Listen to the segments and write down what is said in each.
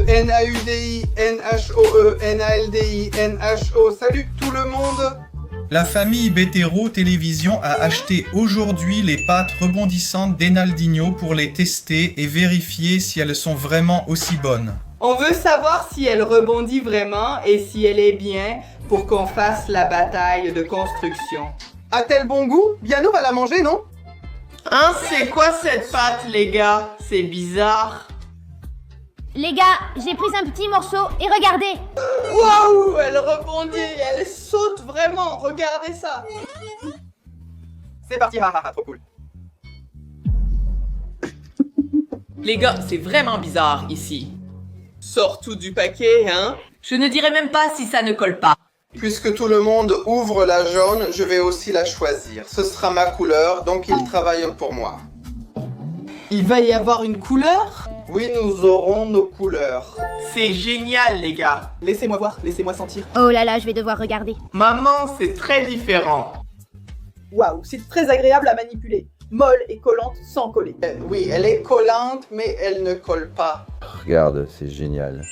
Naudi, Naldi, Nho. Salut tout le monde. La famille Betero Télévision a acheté aujourd'hui les pâtes rebondissantes d'Enaldinho pour les tester et vérifier si elles sont vraiment aussi bonnes. On veut savoir si elle rebondit vraiment et si elle est bien pour qu'on fasse la bataille de construction. A-t-elle bon goût? Biano va la manger, non? Hein, c'est quoi cette pâte, les gars? C'est bizarre. Les gars, j'ai pris un petit morceau et regardez. Waouh, elle rebondit, elle saute vraiment, regardez ça. C'est parti, haha, trop cool. Les gars, c'est vraiment bizarre ici. Sors tout du paquet, hein? Je ne dirais même pas si ça ne colle pas. Puisque tout le monde ouvre la jaune, je vais aussi la choisir. Ce sera ma couleur, donc ils travaillent pour moi. Il va y avoir une couleur? Oui, nous aurons nos couleurs. C'est génial, les gars. Laissez-moi voir, laissez-moi sentir. Oh là là, je vais devoir regarder. Maman, c'est très différent. Waouh, c'est très agréable à manipuler. Molle et collante sans coller. Oui, elle est collante, mais elle ne colle pas. Regarde, c'est génial.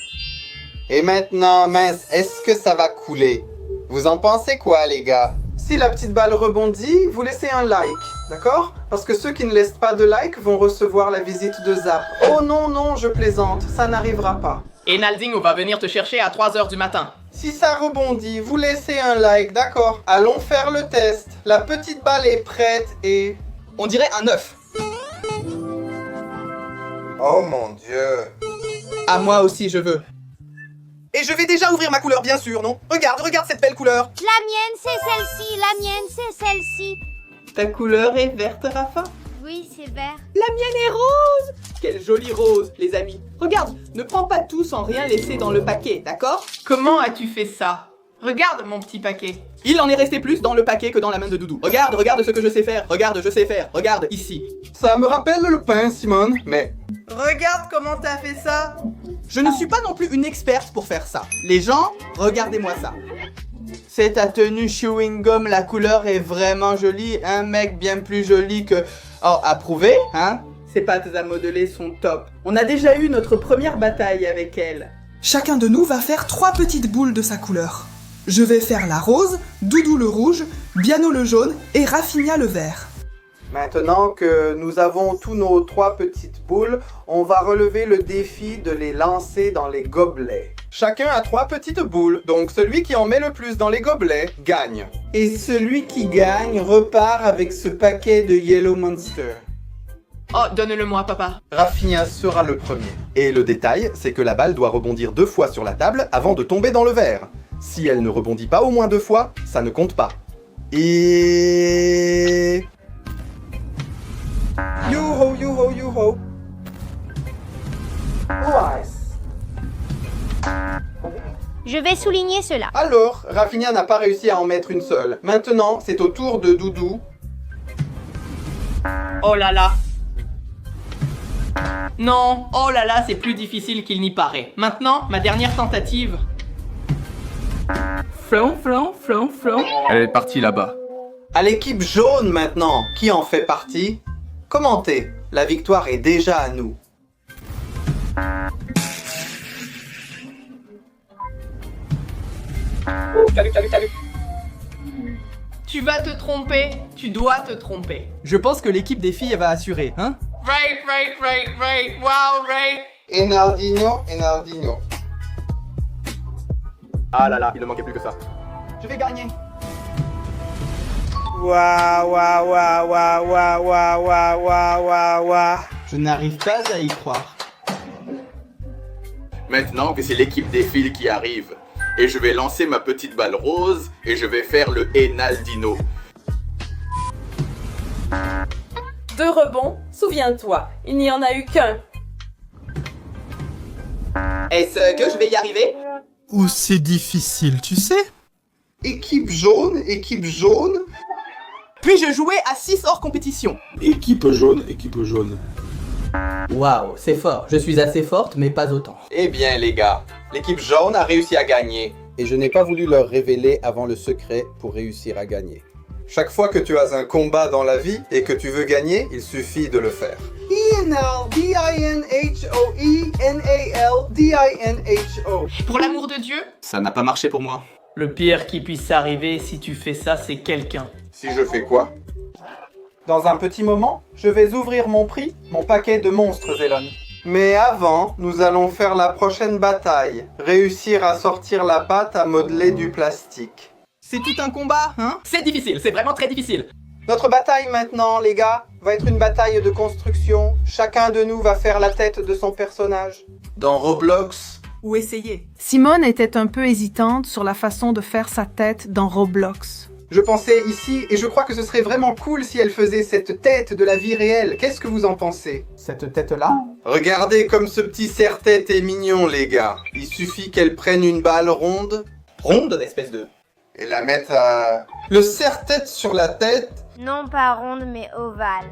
Et maintenant, mince, est-ce que ça va couler? Vous en pensez quoi, les gars? Si la petite balle rebondit, vous laissez un like, d'accord? Parce que ceux qui ne laissent pas de like vont recevoir la visite de Zap. Oh non, non, je plaisante, ça n'arrivera pas. Et Naldinho va venir te chercher à 3h du matin. Si ça rebondit, vous laissez un like, d'accord? Allons faire le test. La petite balle est prête et... On dirait un œuf. Oh mon Dieu. À moi aussi, je veux. Et je vais déjà ouvrir ma couleur, bien sûr, non? Regarde cette belle couleur. La mienne, c'est celle-ci. La mienne, c'est celle-ci. Ta couleur est verte, Rafa? Oui, c'est vert. La mienne est rose. Quelle jolie rose, les amis. Regarde, ne prends pas tout sans rien laisser dans le paquet, d'accord? Comment as-tu fait ça? Regarde mon petit paquet. Il en est resté plus dans le paquet que dans la main de Doudou. Regarde ce que je sais faire. Regarde, je sais faire. Regarde, ici. Ça me rappelle le pain, Simone, mais... Regarde comment t'as fait ça. Je ne suis pas non plus une experte pour faire ça. Les gens, regardez-moi ça. C'est ta tenue chewing gum, la couleur est vraiment jolie. Un mec bien plus joli que... Oh, approuvé, hein? Ces pâtes à modeler sont top. On a déjà eu notre première bataille avec elle. Chacun de nous va faire 3 petites boules de sa couleur. Je vais faire la rose, Doudou le rouge, Biano le jaune et Rafinha le vert. Maintenant que nous avons tous nos 3 petites boules, on va relever le défi de les lancer dans les gobelets. Chacun a 3 petites boules, donc celui qui en met le plus dans les gobelets gagne. Et celui qui gagne repart avec ce paquet de Yellow Monster. Oh, donne-le-moi, papa. Rafinha sera le premier. Et le détail, c'est que la balle doit rebondir 2 fois sur la table avant de tomber dans le verre. Si elle ne rebondit pas au moins 2 fois, ça ne compte pas. Et... Youho, youho, youho. Twice. Je vais souligner cela. Alors, Rafinha n'a pas réussi à en mettre une seule. Maintenant, c'est au tour de Doudou. Oh là là. Non, oh là là, c'est plus difficile qu'il n'y paraît. Maintenant, ma dernière tentative. Flon, flon, flon, flon. Elle est partie là-bas. À l'équipe jaune maintenant, qui en fait partie? Commentez, la victoire est déjà à nous. Salut. Tu vas te tromper, tu dois te tromper. Je pense que l'équipe des filles va assurer, hein? Right, wow, Ray. Enaldinho. Ah là là, il ne manquait plus que ça. Je vais gagner. Je n'arrive pas à y croire. Maintenant que c'est l'équipe des filles qui arrive, et je vais lancer ma petite balle rose, et je vais faire le Enaldinho. 2 rebonds, souviens-toi, il n'y en a eu qu'un. Est-ce que je vais y arriver? Ou c'est difficile, tu sais? Équipe jaune. Puis-je jouer à 6 hors compétition? Équipe jaune. Waouh, c'est fort. Je suis assez forte, mais pas autant. Eh bien les gars, l'équipe jaune a réussi à gagner. Et je n'ai pas voulu leur révéler avant le secret pour réussir à gagner. Chaque fois que tu as un combat dans la vie et que tu veux gagner, il suffit de le faire. E-N-L-D-I-N-H-O-E-N-A-L-D-I-N-H-O. Pour l'amour de Dieu, Ça n'a pas marché pour moi. le pire qui puisse arriver si tu fais ça, c'est quelqu'un. Si je fais quoi? Dans un petit moment, je vais ouvrir mon prix, mon paquet de monstres, Zélon. Mais avant, nous allons faire la prochaine bataille. Réussir à sortir la pâte à modeler du plastique. C'est tout un combat, hein? C'est difficile, c'est vraiment très difficile. Notre bataille maintenant, les gars, va être une bataille de construction. Chacun de nous va faire la tête de son personnage. Dans Roblox, Ou essayer. Simone était un peu hésitante sur la façon de faire sa tête dans Roblox. je pensais ici, et je crois que ce serait vraiment cool si elle faisait cette tête de la vie réelle. Qu'est-ce que vous en pensez? Cette tête-là? Regardez comme ce petit serre-tête est mignon, les gars. Il suffit qu'elle prenne une balle ronde. Ronde, espèce de... Et la mette à... Le serre-tête sur la tête. Non pas ronde mais ovale.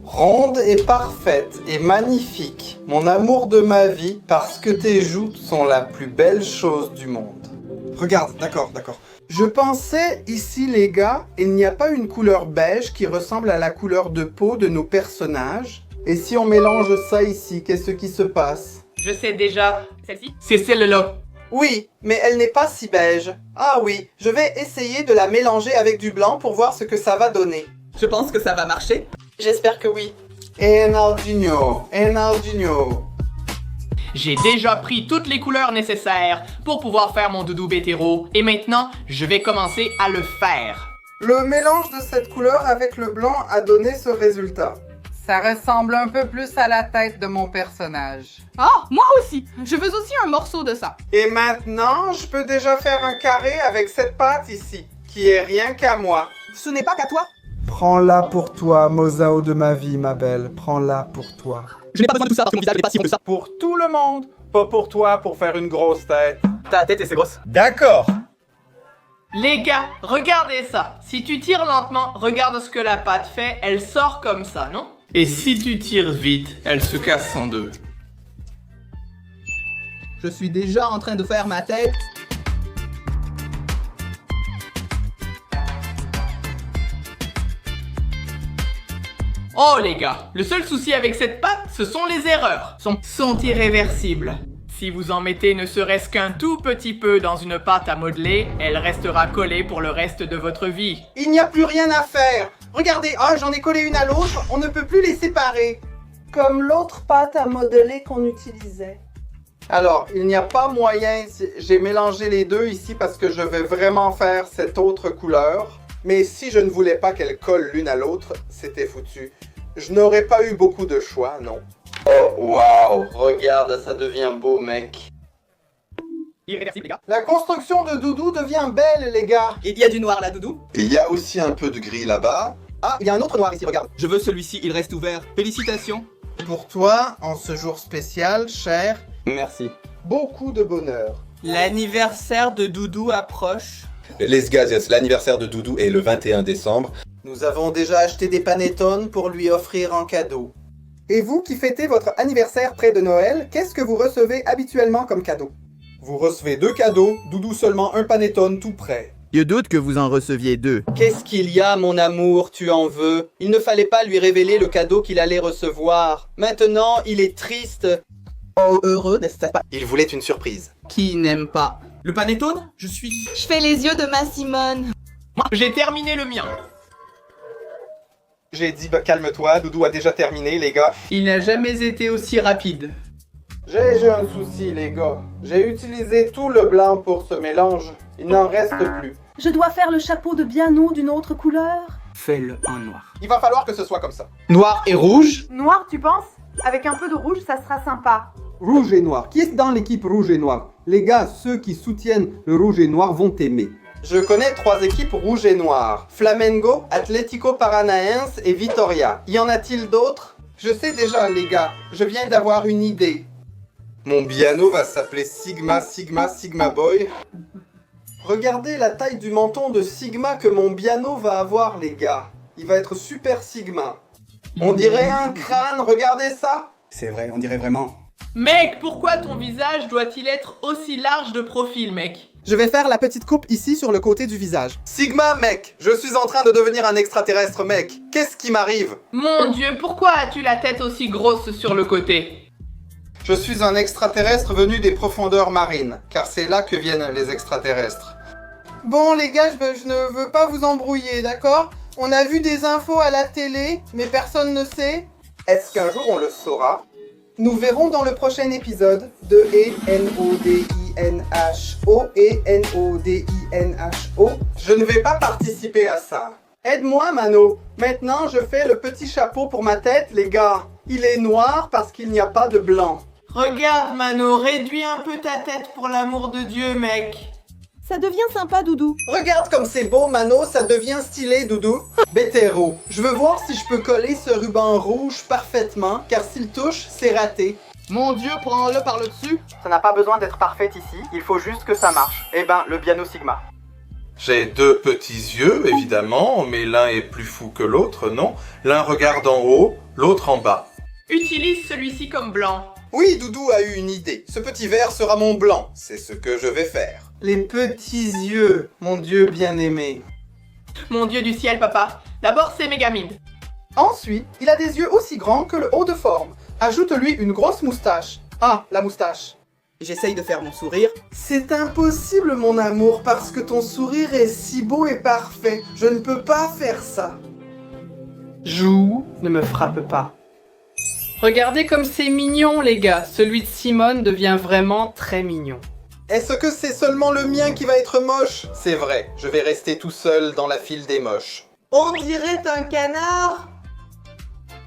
Ronde et parfaite et magnifique. Mon amour de ma vie, parce que tes joues sont la plus belle chose du monde. Regarde, d'accord. Je pensais ici, les gars, il n'y a pas une couleur beige qui ressemble à la couleur de peau de nos personnages? Et si on mélange ça ici, qu'est-ce qui se passe? Je sais déjà. Celle-ci? C'est celle-là. Oui, mais elle n'est pas si beige. Ah oui, je vais essayer de la mélanger avec du blanc pour voir ce que ça va donner. Je pense que ça va marcher. J'espère que oui. Enaldinho. J'ai déjà pris toutes les couleurs nécessaires pour pouvoir faire mon doudou bétéro. Et maintenant, je vais commencer à le faire. Le mélange de cette couleur avec le blanc a donné ce résultat. Ça ressemble un peu plus à la tête de mon personnage. Ah, moi aussi. Je veux aussi un morceau de ça. Et maintenant, je peux déjà faire un carré avec cette pâte ici, qui est rien qu'à moi. Ce n'est pas qu'à toi. Prends-la pour toi, Mozao de ma vie, ma belle. Prends-la pour toi. Je n'ai pas besoin de tout ça parce que mon visage n'est pas si rond que ça. Pour tout le monde, pas pour toi pour faire une grosse tête. Ta tête est assez grosse. D'accord. Les gars, regardez ça. Si tu tires lentement, regarde ce que la pâte fait. Elle sort comme ça, non? Et si tu tires vite, elle se casse en deux. Je suis déjà en train de faire ma tête. Oh les gars, le seul souci avec cette pâte, ce sont les erreurs. Sont irréversibles. Si vous en mettez ne serait-ce qu'un tout petit peu dans une pâte à modeler, elle restera collée pour le reste de votre vie. Il n'y a plus rien à faire. Regardez, j'en ai collé une à l'autre, on ne peut plus les séparer. Comme l'autre pâte à modeler qu'on utilisait. Alors, il n'y a pas moyen, j'ai mélangé les deux ici parce que je vais vraiment faire cette autre couleur. Mais si je ne voulais pas qu'elles collent l'une à l'autre, c'était foutu. Je n'aurais pas eu beaucoup de choix, non? Oh, waouh! Regarde, ça devient beau, mec. Irréversible, les gars. La construction de Doudou devient belle, les gars. Il y a du noir là, Doudou. Il y a aussi un peu de gris là-bas. Ah, il y a un autre noir ici, regarde. Je veux celui-ci, il reste ouvert. Félicitations. Pour toi, en ce jour spécial, cher, Merci. beaucoup de bonheur. L'anniversaire de Doudou approche. Les gars, l'anniversaire de Doudou est le 21 décembre. Nous avons déjà acheté des panettones pour lui offrir en cadeau. Et vous qui fêtez votre anniversaire près de Noël, qu'est-ce que vous recevez habituellement comme cadeau? Vous recevez 2 cadeaux, Doudou seulement un panettone tout prêt. Je doute que vous en receviez 2. Qu'est-ce qu'il y a, mon amour, tu en veux? Il ne fallait pas lui révéler le cadeau qu'il allait recevoir. Maintenant, il est triste. Oh, heureux, n'est-ce pas? Il voulait une surprise. Qui n'aime pas? Le panettone? Je fais les yeux de ma Simone. J'ai terminé le mien. J'ai dit, calme-toi, Doudou a déjà terminé, les gars. Il n'a jamais été aussi rapide. J'ai un souci, les gars. J'ai utilisé tout le blanc pour ce mélange. Il n'en reste plus. Je dois faire le chapeau de Biano d'une autre couleur? Fais-le en noir. Il va falloir que ce soit comme ça. Noir et rouge? Noir, tu penses? Avec un peu de rouge, ça sera sympa. Rouge et noir. Qui est dans l'équipe rouge et noir? Les gars, ceux qui soutiennent le rouge et noir vont aimer. Je connais 3 équipes rouge et noir. Flamengo, Atlético Paranaense et Vitoria. Y en a-t-il d'autres? Je sais déjà, les gars. Je viens d'avoir une idée. Mon piano va s'appeler Sigma Boy. Regardez la taille du menton de Sigma que mon piano va avoir, les gars. Il va être super Sigma. On dirait un crâne, regardez ça. C'est vrai, on dirait vraiment. Mec, pourquoi ton visage doit-il être aussi large de profil, mec? Je vais faire la petite coupe ici sur le côté du visage. Sigma, mec, je suis en train de devenir un extraterrestre, mec. Qu'est-ce qui m'arrive? Mon Dieu, pourquoi as-tu la tête aussi grosse sur le côté? Je suis un extraterrestre venu des profondeurs marines, car c'est là que viennent les extraterrestres. Bon les gars, je ne veux pas vous embrouiller, d'accord? On a vu des infos à la télé, mais personne ne sait. Est-ce qu'un jour on le saura? Nous verrons dans le prochain épisode de ENODINHO et NODINHO. Je ne vais pas participer à ça. Aide-moi, Mano. Maintenant, je fais le petit chapeau pour ma tête, les gars. Il est noir parce qu'il n'y a pas de blanc. Regarde, Mano, réduis un peu ta tête pour l'amour de Dieu, mec. Ça devient sympa, Doudou. Regarde comme c'est beau, Mano, ça devient stylé, Doudou. Bétéro, je veux voir si je peux coller ce ruban rouge parfaitement, car s'il touche, c'est raté. Mon Dieu, prends-le par le dessus. Ça n'a pas besoin d'être parfait ici, il faut juste que ça marche. Eh ben, le piano Sigma. J'ai deux petits yeux, évidemment, mais l'un est plus fou que l'autre, non? L'un regarde en haut, l'autre en bas. Utilise celui-ci comme blanc. Oui, Doudou a eu une idée. Ce petit verre sera mon blanc. C'est ce que je vais faire. Les petits yeux, mon Dieu bien-aimé. Mon Dieu du ciel, papa. D'abord, c'est Mégamine. Ensuite, il a des yeux aussi grands que le haut de forme. Ajoute-lui une grosse moustache. Ah, la moustache. J'essaye de faire mon sourire. C'est impossible, mon amour, parce que ton sourire est si beau et parfait. Je ne peux pas faire ça. Joue, ne me frappe pas. Regardez comme c'est mignon, les gars. Celui de Simone devient vraiment très mignon. Est-ce que c'est seulement le mien qui va être moche? C'est vrai, je vais rester tout seul dans la file des moches. On dirait un canard.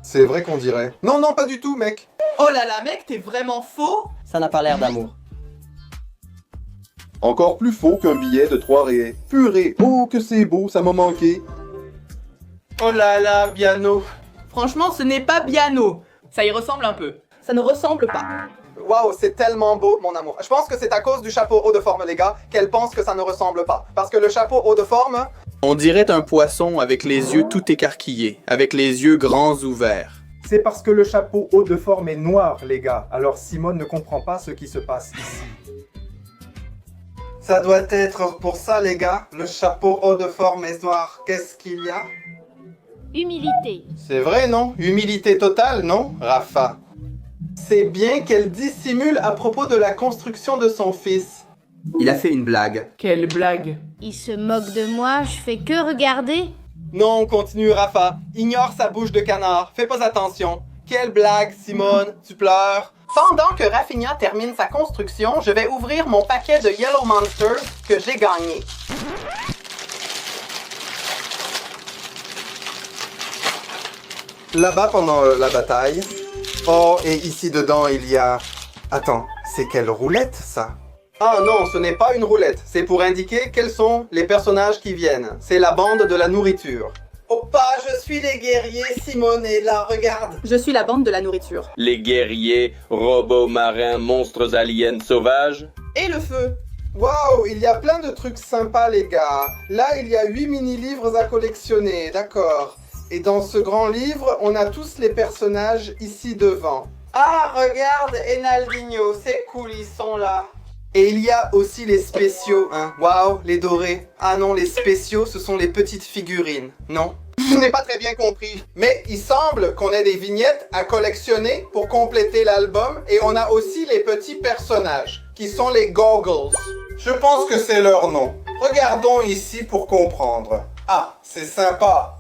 C'est vrai qu'on dirait. Non, non, pas du tout, mec. Oh là là, mec, t'es vraiment faux. Ça n'a pas l'air d'amour. Encore plus faux qu'un billet de 3 raies. Purée, oh que c'est beau, ça m'a manqué. Oh là là, Biano. Franchement, ce n'est pas Biano. Ça y ressemble un peu. Ça ne ressemble pas. Waouh, c'est tellement beau, mon amour. Je pense que c'est à cause du chapeau haut de forme, les gars, qu'elle pense que ça ne ressemble pas. Parce que le chapeau haut de forme... On dirait un poisson avec les yeux tout écarquillés, avec les yeux grands ouverts. C'est parce que le chapeau haut de forme est noir, les gars. Alors Simone ne comprend pas ce qui se passe ici. Ça doit être pour ça, les gars. Le chapeau haut de forme est noir. Qu'est-ce qu'il y a? Humilité. C'est vrai, non? Humilité totale, non, Rafa? C'est bien qu'elle dissimule à propos de la construction de son fils. Il a fait une blague. Quelle blague? Il se moque de moi, je fais que regarder. Non, continue, Rafa. Ignore sa bouche de canard. Fais pas attention. Quelle blague, Simone? Tu pleures? Pendant que Rafinha termine sa construction, je vais ouvrir mon paquet de Yellow Monster que j'ai gagné. Là-bas pendant la bataille. Oh, et ici dedans il y a... Attends, c'est quelle roulette ça? Ah non, ce n'est pas une roulette. C'est pour indiquer quels sont les personnages qui viennent. C'est la bande de la nourriture. Oppa, je suis les guerriers, Simone est là, regarde. Je suis la bande de la nourriture. Les guerriers, robots marins, monstres aliens sauvages. Et le feu. Waouh, il y a plein de trucs sympas les gars. Là, il y a 8 mini-livres à collectionner, d'accord. Et dans ce grand livre, on a tous les personnages ici devant. Ah, regarde, Enaldinho, c'est cool, ils sont là. Et il y a aussi les spéciaux, hein. Waouh, les dorés. Ah non, les spéciaux, ce sont les petites figurines, non? Je n'ai pas très bien compris. Mais il semble qu'on ait des vignettes à collectionner pour compléter l'album. Et on a aussi les petits personnages, qui sont les Goggles. Je pense que c'est leur nom. Regardons ici pour comprendre. Ah, c'est sympa.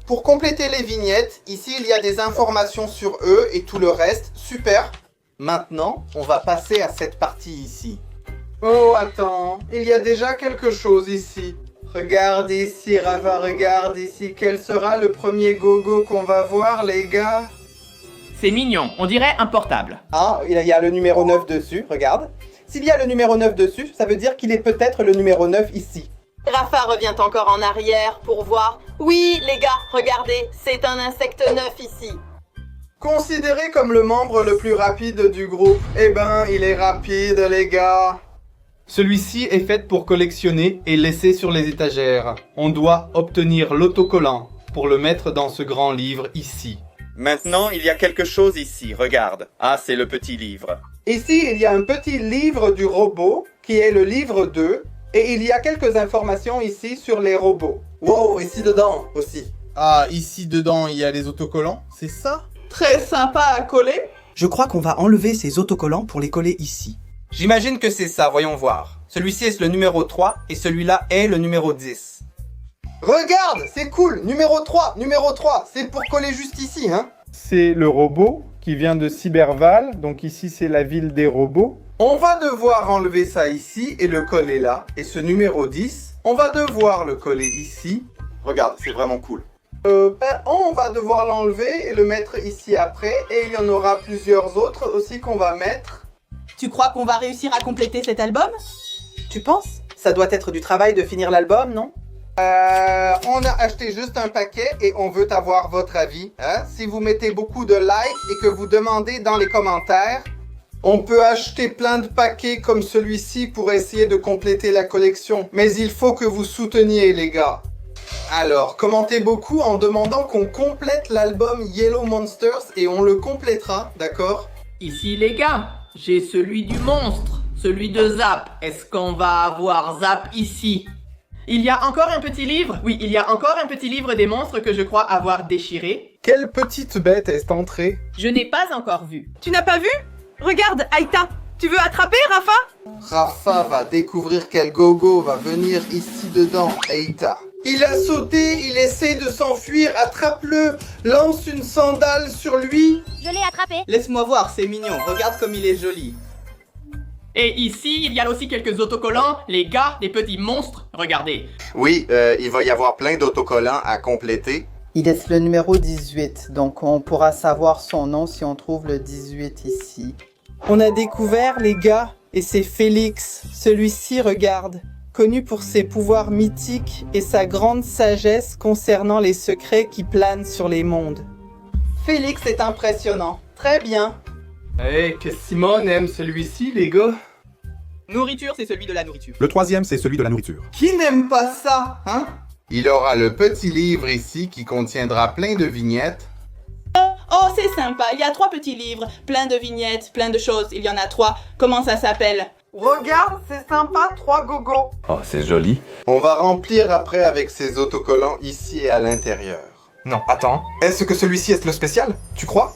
Pour compléter les vignettes, ici il y a des informations sur eux et tout le reste. Super. Maintenant, on va passer à cette partie ici. Oh, attends, il y a déjà quelque chose ici. Regarde ici, Rafa, regarde ici. Quel sera le premier gogo qu'on va voir, les gars? C'est mignon, on dirait un portable. Ah, il y a le numéro 9 dessus, regarde. S'il y a le numéro 9 dessus, ça veut dire qu'il est peut-être le numéro 9 ici. Rafa revient encore en arrière pour voir. Oui, les gars, regardez, c'est un insecte neuf ici. Considéré comme le membre le plus rapide du groupe, eh ben, il est rapide, les gars. Celui-ci est fait pour collectionner et laisser sur les étagères. On doit obtenir l'autocollant pour le mettre dans ce grand livre ici. Maintenant, il y a quelque chose ici, regarde. Ah, c'est le petit livre. Ici, il y a un petit livre du robot qui est le livre 2, et il y a quelques informations ici sur les robots. Wow, ici dedans aussi. Ah, ici dedans, il y a les autocollants, c'est ça? Très sympa à coller. Je crois qu'on va enlever ces autocollants pour les coller ici. J'imagine que c'est ça, voyons voir. Celui-ci est le numéro 3 et celui-là est le numéro 10. Regarde, c'est cool, numéro 3, c'est pour coller juste ici, hein. C'est le robot qui vient de Cyberval, donc ici c'est la ville des robots. On va devoir enlever ça ici et le coller là. Et ce numéro 10, on va devoir le coller ici. Regarde, c'est vraiment cool. On va devoir l'enlever et le mettre ici après. Et il y en aura plusieurs autres aussi qu'on va mettre. Tu crois qu'on va réussir à compléter cet album? Tu penses? Ça doit être du travail de finir l'album, non? On a acheté juste un paquet et on veut avoir votre avis. Hein? Si vous mettez beaucoup de likes et que vous demandez dans les commentaires, on peut acheter plein de paquets comme celui-ci pour essayer de compléter la collection. Mais il faut que vous souteniez, les gars. Alors, commentez beaucoup en demandant qu'on complète l'album Yellow Monsters et on le complétera, d'accord? Ici les gars, j'ai celui du monstre, celui de Zap. Est-ce qu'on va avoir Zap ici? Il y a encore un petit livre? Oui, il y a encore un petit livre des monstres que je crois avoir déchiré. Quelle petite bête est entrée? Je n'ai pas encore vu. Tu n'as pas vu? Regarde, Aïta. Tu veux attraper, Rafa? Rafa va découvrir quel gogo va venir ici dedans, Aïta. Il a sauté, il essaie de s'enfuir, attrape-le, lance une sandale sur lui. Je l'ai attrapé. Laisse-moi voir, c'est mignon, regarde comme il est joli. Et ici, il y a aussi quelques autocollants, les gars, des petits monstres. Regardez. Oui, il va y avoir plein d'autocollants à compléter. Il est le numéro 18, donc on pourra savoir son nom si on trouve le 18 ici. On a découvert, les gars, et c'est Félix. Celui-ci, regarde, connu pour ses pouvoirs mythiques et sa grande sagesse concernant les secrets qui planent sur les mondes. Félix est impressionnant. Très bien. Eh, que Simone aime celui-ci, les gars. Nourriture, c'est celui de la nourriture. Le troisième, c'est celui de la nourriture. Qui n'aime pas ça, hein? Il aura le petit livre ici qui contiendra plein de vignettes. Oh, c'est sympa. Il y a 3 petits livres, plein de vignettes, plein de choses. Il y en a 3. Comment ça s'appelle? Regarde, c'est sympa, 3 gogos. Oh, c'est joli. On va remplir après avec ces autocollants ici et à l'intérieur. Non, attends. Est-ce que celui-ci est le spécial? Tu crois?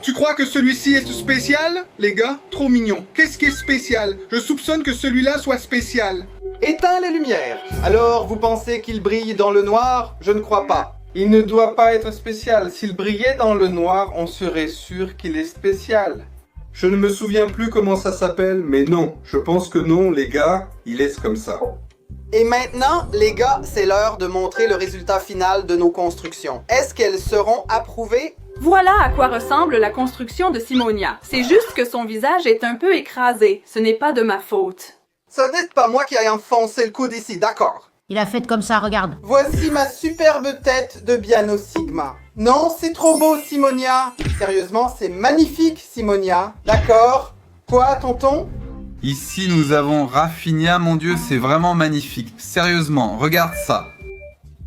Tu crois que celui-ci est spécial, les gars? Trop mignon. Qu'est-ce qui est spécial? Je soupçonne que celui-là soit spécial. Éteins les lumières. Alors, vous pensez qu'il brille dans le noir? Je ne crois pas. Il ne doit pas être spécial. S'il brillait dans le noir, on serait sûr qu'il est spécial. Je ne me souviens plus comment ça s'appelle, mais non. Je pense que non, les gars. Il est comme ça. Et maintenant, les gars, c'est l'heure de montrer le résultat final de nos constructions. Est-ce qu'elles seront approuvées? Voilà à quoi ressemble la construction de Simonia. C'est juste que son visage est un peu écrasé. Ce n'est pas de ma faute. Ce n'est pas moi qui ai enfoncé le coude ici, d'accord? Il a fait comme ça, regarde. Voici ma superbe tête de Biano Sigma. Non, c'est trop beau, Simonia. Sérieusement, c'est magnifique, Simonia. D'accord? Quoi, tonton? Ici, nous avons Raffinia, mon dieu, c'est vraiment magnifique. Sérieusement, regarde ça.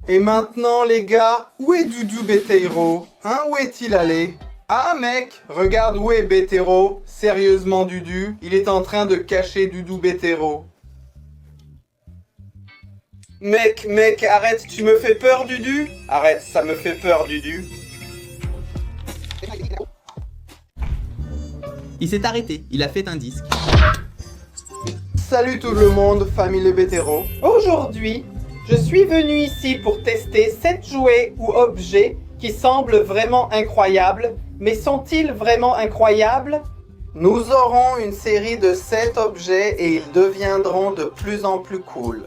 Et maintenant, les gars, où est Doudou Béteiro? Hein, où est-il allé? Ah, mec, regarde où est Béteiro. Sérieusement, Dudu, il est en train de cacher Doudou Béteiro. Mec, arrête, tu me fais peur, Dudu? Arrête, ça me fait peur, Dudu. Il s'est arrêté, il a fait un disque. Salut tout le monde, famille Bétéro. Aujourd'hui, je suis venu ici pour tester 7 jouets ou objets qui semblent vraiment incroyables. Mais sont-ils vraiment incroyables? Nous aurons une série de 7 objets et ils deviendront de plus en plus cool.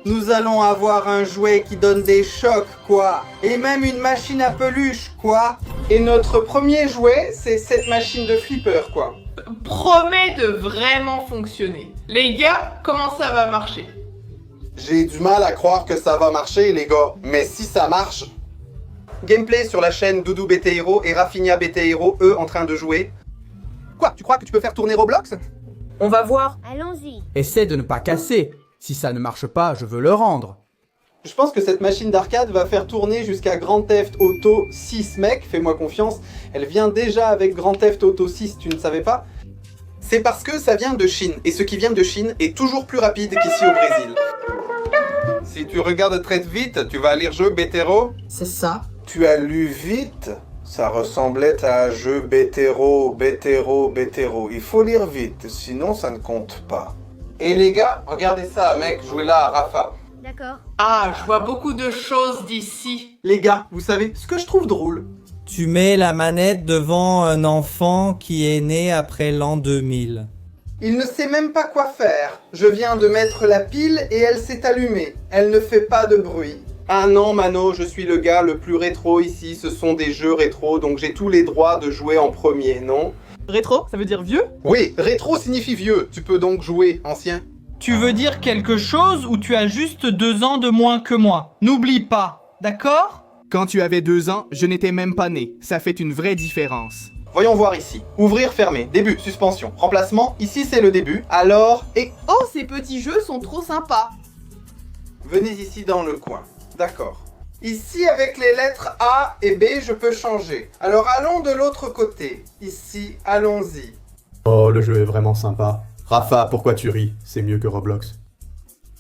Nous allons avoir un jouet qui donne des chocs, quoi. Et même une machine à peluche, quoi. Et notre premier jouet, c'est cette machine de flipper, quoi. Promet de vraiment fonctionner. Les gars, comment ça va marcher? J'ai du mal à croire que ça va marcher, les gars. Mais si ça marche... Gameplay sur la chaîne Doudou Béteiro et Raffinia Béteiro, eux, en train de jouer. Quoi? Tu crois que tu peux faire tourner Roblox? On va voir. Allons-y. Essaie de ne pas casser. Si ça ne marche pas, je veux le rendre. Je pense que cette machine d'arcade va faire tourner jusqu'à Grand Theft Auto 6, mec, fais-moi confiance. Elle vient déjà avec Grand Theft Auto 6, tu ne savais pas? C'est parce que ça vient de Chine, et ce qui vient de Chine est toujours plus rapide qu'ici au Brésil. Si tu regardes très vite, tu vas lire jeu Bétéro. C'est ça. Tu as lu vite? Ça ressemblait à un jeu Bétéro. Il faut lire vite, sinon ça ne compte pas. Et les gars, regardez ça, mec, jouez là à Rafa. D'accord. Ah, je vois beaucoup de choses d'ici. Les gars, vous savez, ce que je trouve drôle, Tu mets la manette devant un enfant qui est né après l'an 2000. il ne sait même pas quoi faire. Je viens de mettre la pile et elle s'est allumée. Elle ne fait pas de bruit. Ah non, Mano, je suis le gars le plus rétro ici. Ce sont des jeux rétro, donc j'ai tous les droits de jouer en premier, non? Rétro, ça veut dire vieux? Oui, rétro signifie vieux. Tu peux donc jouer ancien. Tu veux dire quelque chose ou tu as juste 2 ans de moins que moi? N'oublie pas, d'accord? Quand tu avais 2 ans, je n'étais même pas né. Ça fait une vraie différence. Voyons voir ici. Ouvrir, fermer. Début, suspension. Remplacement, ici c'est le début. Alors, et... Oh, ces petits jeux sont trop sympas. Venez ici dans le coin. D'accord. Ici, avec les lettres A et B, je peux changer. Alors allons de l'autre côté. Ici, allons-y. Oh, le jeu est vraiment sympa. Rafa, pourquoi tu ris? C'est mieux que Roblox.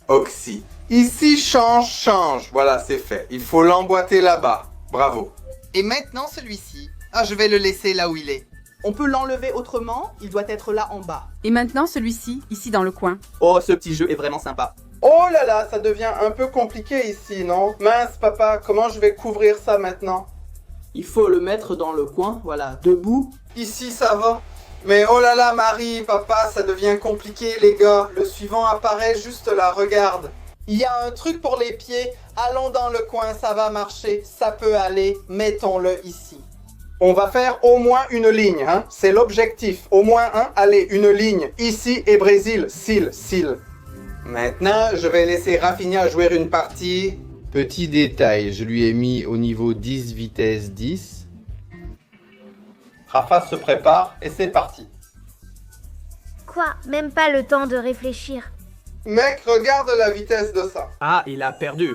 Oxy. Ici, change. Voilà, c'est fait. Il faut l'emboîter là-bas. Bravo. Et maintenant, celui-ci. Ah, je vais le laisser là où il est. On peut l'enlever autrement, il doit être là en bas. Et maintenant celui-ci, ici dans le coin. Oh, ce petit jeu est vraiment sympa. Oh là là, ça devient un peu compliqué ici, non? Mince, papa, comment je vais couvrir ça maintenant? Il faut le mettre dans le coin, voilà, debout. Ici, ça va. Mais oh là là, Marie, papa, ça devient compliqué, les gars. Le suivant apparaît juste là, regarde. Il y a un truc pour les pieds. Allons dans le coin, ça va marcher. Ça peut aller. Mettons-le ici. On va faire au moins une ligne, hein. C'est l'objectif. Au moins un. Allez, une ligne. Ici et Brésil. Cil. Maintenant, je vais laisser Rafinha jouer une partie. Petit détail, je lui ai mis au niveau 10 vitesse 10. Rafa se prépare et c'est parti. Quoi? Même pas le temps de réfléchir. Mec, regarde la vitesse de ça. Ah, il a perdu.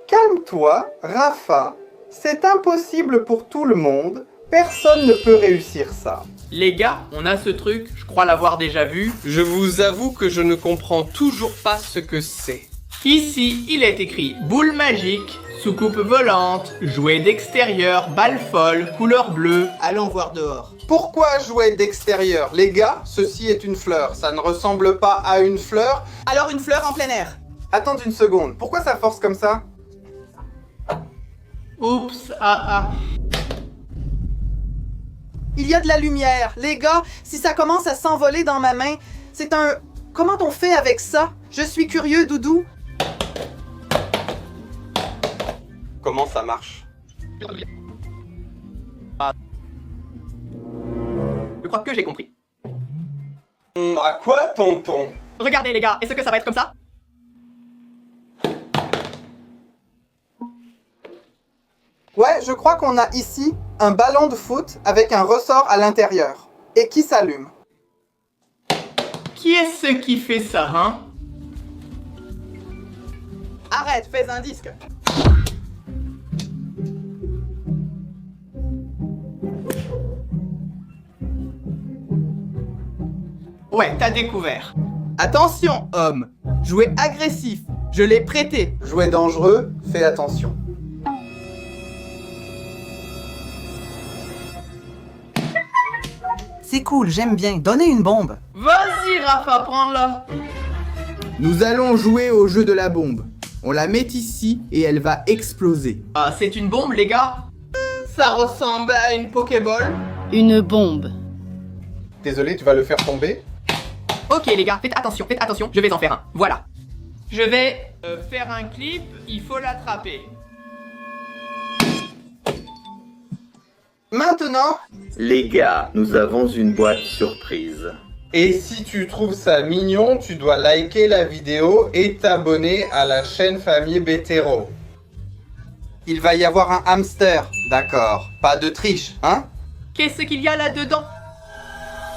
Calme-toi, Rafa. C'est impossible pour tout le monde. Personne ne peut réussir ça. Les gars, on a ce truc, je crois l'avoir déjà vu. Je vous avoue que je ne comprends toujours pas ce que c'est. Ici, il est écrit boule magique, soucoupe volante, jouet d'extérieur, balle folle, couleur bleue. Allons voir dehors. Pourquoi jouer d'extérieur? Les gars, ceci est une fleur. Ça ne ressemble pas à une fleur. Alors une fleur en plein air. Attends une seconde. Pourquoi ça force comme ça? Oups, ah. Il y a de la lumière. Les gars, si ça commence à s'envoler dans ma main, c'est un... Comment on fait avec ça? Je suis curieux, Doudou. Comment ça marche? Je crois que j'ai compris. À quoi, tonton? Regardez les gars, est-ce que ça va être comme ça? Ouais, je crois qu'on a ici un ballon de foot avec un ressort à l'intérieur. Et qui s'allume. Qui est-ce qui fait ça, hein? Arrête, fais un disque. Ouais, t'as découvert. Attention, homme. Jouet agressif. Je l'ai prêté. Jouet dangereux, fais attention. C'est cool, j'aime bien. Donnez une bombe. Vas-y, Rafa, prends-la. Nous allons jouer au jeu de la bombe. On la met ici et elle va exploser. Ah, c'est une bombe, les gars? Ça ressemble à une Pokéball. Une bombe. Désolé, tu vas le faire tomber. Ok, les gars, faites attention, je vais en faire un. Voilà. Je vais faire un clip, il faut l'attraper. Maintenant, Les gars, nous avons une boîte surprise. Et si tu trouves ça mignon, tu dois liker la vidéo et t'abonner à la chaîne Famille Bétéro. il va y avoir un hamster. D'accord. Pas de triche, hein? Qu'est-ce qu'il y a là-dedans?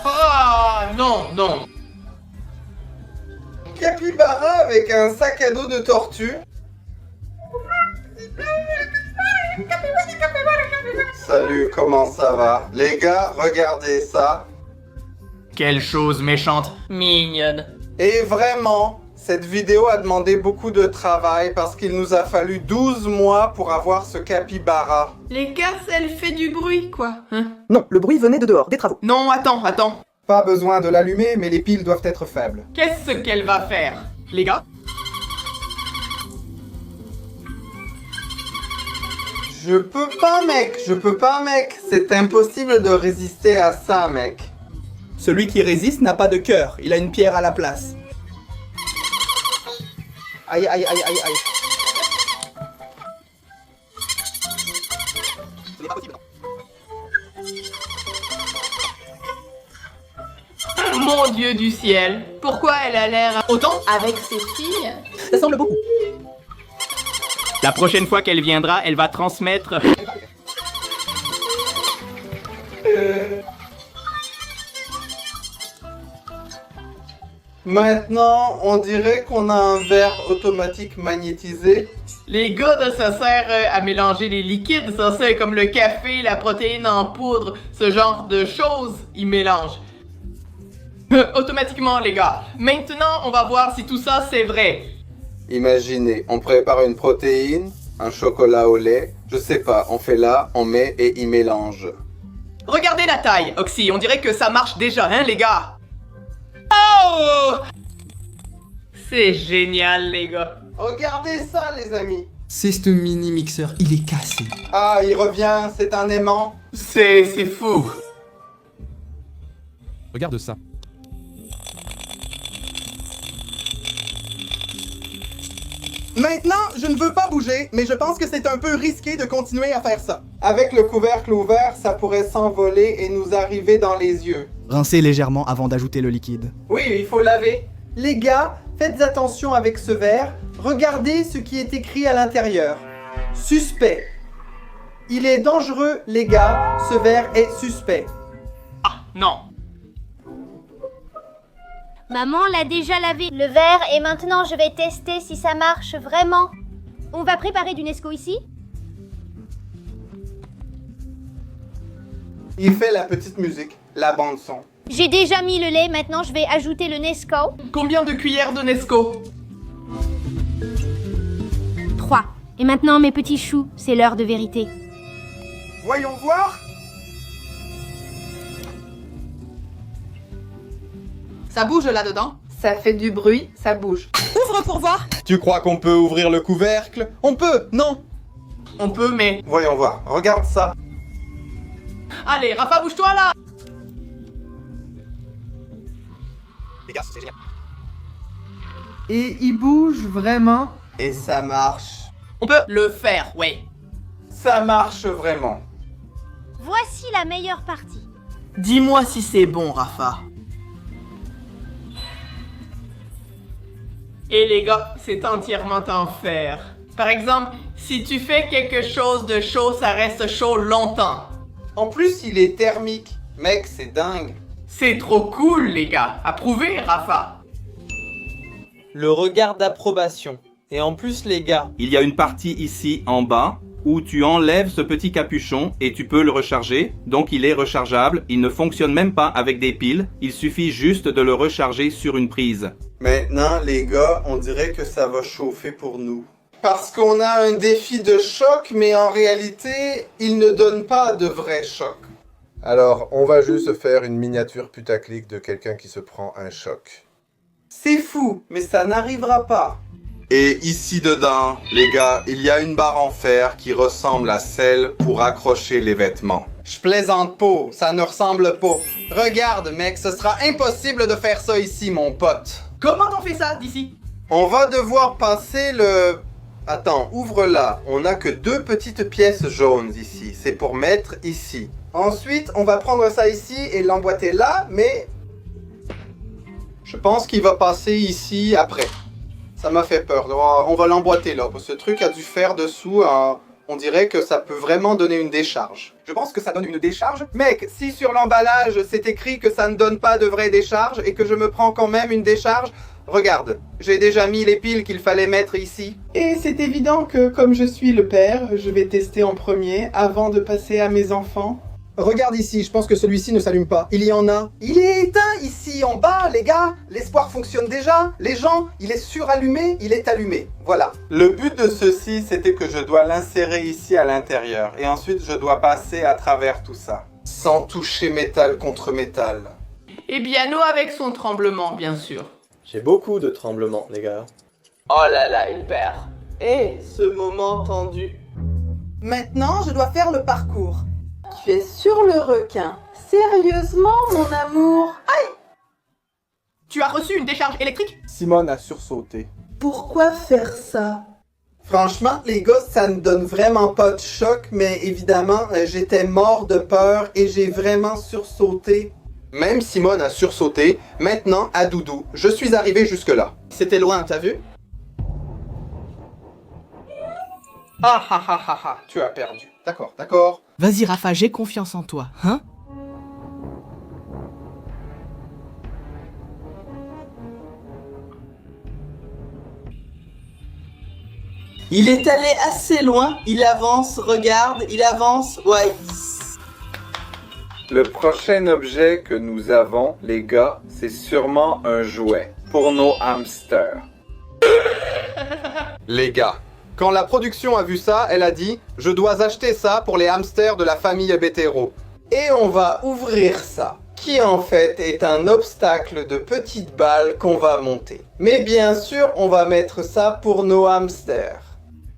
Oh, non. Capybara avec un sac à dos de tortue. Salut, comment ça va? Les gars, regardez ça. Quelle chose méchante. Mignonne. Et vraiment, cette vidéo a demandé beaucoup de travail parce qu'il nous a fallu 12 mois pour avoir ce capybara. Les gars, elle fait du bruit, quoi. Hein? Non, le bruit venait de dehors, des travaux. Non, attends. Pas besoin de l'allumer, mais les piles doivent être faibles. Qu'est-ce qu'elle va faire? Les gars? Je peux pas, mec. C'est impossible de résister à ça, mec. Celui qui résiste n'a pas de cœur, il a une pierre à la place. Aïe. Mon Dieu du ciel. Pourquoi elle a l'air autant avec ses filles? Ça semble beaucoup. La prochaine fois qu'elle viendra, elle va transmettre... Maintenant, on dirait qu'on a un verre automatique magnétisé. Les gars, ça sert à mélanger les liquides, ça c'est comme le café, la protéine en poudre, ce genre de choses, ils mélangent. Automatiquement, les gars. Maintenant, on va voir si tout ça c'est vrai. Imaginez, on prépare une protéine, un chocolat au lait, je sais pas, on fait là, on met et il mélange. Regardez la taille, Oxy, on dirait que ça marche déjà, hein, les gars? Oh! C'est génial, les gars. Regardez ça, les amis. C'est ce mini mixeur, il est cassé. Ah, il revient, c'est un aimant. C'est fou. Regarde ça. Maintenant, je ne veux pas bouger, mais je pense que c'est un peu risqué de continuer à faire ça. Avec le couvercle ouvert, ça pourrait s'envoler et nous arriver dans les yeux. Rincez légèrement avant d'ajouter le liquide. Oui, il faut laver. Les gars, faites attention avec ce verre. Regardez ce qui est écrit à l'intérieur. Suspect. Il est dangereux, les gars. Ce verre est suspect. Ah, non. Maman l'a déjà lavé le verre et maintenant je vais tester si ça marche vraiment. On va préparer du Nesquik ici? Il fait la petite musique, la bande son. J'ai déjà mis le lait, maintenant je vais ajouter le Nesquik. Combien de cuillères de Nesquik? 3. Et maintenant mes petits choux, c'est l'heure de vérité. Voyons voir. Ça bouge là-dedans? Ça fait du bruit, ça bouge. Ouvre pour voir! Tu crois qu'on peut ouvrir le couvercle? On peut, non? On peut, mais... Voyons voir, regarde ça. Allez, Rafa, bouge-toi là! Les gars, c'est génial. Et il bouge vraiment? Et ça marche. On peut le faire, ouais. Ça marche vraiment. Voici la meilleure partie. Dis-moi si c'est bon, Rafa. Et les gars, c'est entièrement en fer. Par exemple, si tu fais quelque chose de chaud, ça reste chaud longtemps. En plus, il est thermique. Mec, c'est dingue. C'est trop cool, les gars. Approuvé, Rafa. Le regard d'approbation. Et en plus, les gars... Il y a une partie ici, en bas, où tu enlèves ce petit capuchon et tu peux le recharger. Donc il est rechargeable, il ne fonctionne même pas avec des piles, il suffit juste de le recharger sur une prise. Maintenant, les gars, on dirait que ça va chauffer pour nous. Parce qu'on a un défi de choc, mais en réalité, il ne donne pas de vrai choc. Alors, on va juste faire une miniature putaclic de quelqu'un qui se prend un choc. C'est fou, mais ça n'arrivera pas. Et ici dedans, les gars, il y a une barre en fer qui ressemble à celle pour accrocher les vêtements. Je plaisante pas, ça ne ressemble pas. Regarde, mec, ce sera impossible de faire ça ici, mon pote. Comment on fait ça d'ici? On va devoir passer le... Attends, ouvre-la. On n'a que 2 petites pièces jaunes ici. C'est pour mettre ici. Ensuite, on va prendre ça ici et l'emboîter là, mais... Je pense qu'il va passer ici après. Ça m'a fait peur. On va l'emboîter là. Ce truc a du fer dessous. On dirait que ça peut vraiment donner une décharge. Je pense que ça donne une décharge. Mec, si sur l'emballage c'est écrit que ça ne donne pas de vraie décharge et que je me prends quand même une décharge, regarde, j'ai déjà mis les piles qu'il fallait mettre ici. Et c'est évident que comme je suis le père, je vais tester en premier avant de passer à mes enfants. Regarde ici, je pense que celui-ci ne s'allume pas. Il y en a. Il est éteint ici, en bas, les gars. L'espoir fonctionne déjà. Les gens, il est surallumé, il est allumé. Voilà. Le but de ceci, c'était que je dois l'insérer ici à l'intérieur. Et ensuite, je dois passer à travers tout ça. Sans toucher métal contre métal. Et Biano avec son tremblement, bien sûr. J'ai beaucoup de tremblements, les gars. Oh là là, il perd. Et ce moment tendu. Maintenant, je dois faire le parcours. Tu es sur le requin. Sérieusement, mon amour? Aïe! Tu as reçu une décharge électrique? Simone a sursauté. Pourquoi faire ça? Franchement, les gars, ça ne donne vraiment pas de choc, mais évidemment, j'étais mort de peur et j'ai vraiment sursauté. Même Simone a sursauté. Maintenant, à Doudou. Je suis arrivé jusque-là. C'était loin, t'as vu? Ah ah ah ah ah, tu as perdu. D'accord, d'accord. Vas-y Rafa, j'ai confiance en toi, hein? Il est allé assez loin, il avance, regarde, il avance, ouais. Le prochain objet que nous avons, les gars, c'est sûrement un jouet pour nos hamsters. Les gars, quand la production a vu ça, elle a dit « Je dois acheter ça pour les hamsters de la famille Betero. » Et on va ouvrir ça, qui en fait est un obstacle de petites balles qu'on va monter. Mais bien sûr, on va mettre ça pour nos hamsters.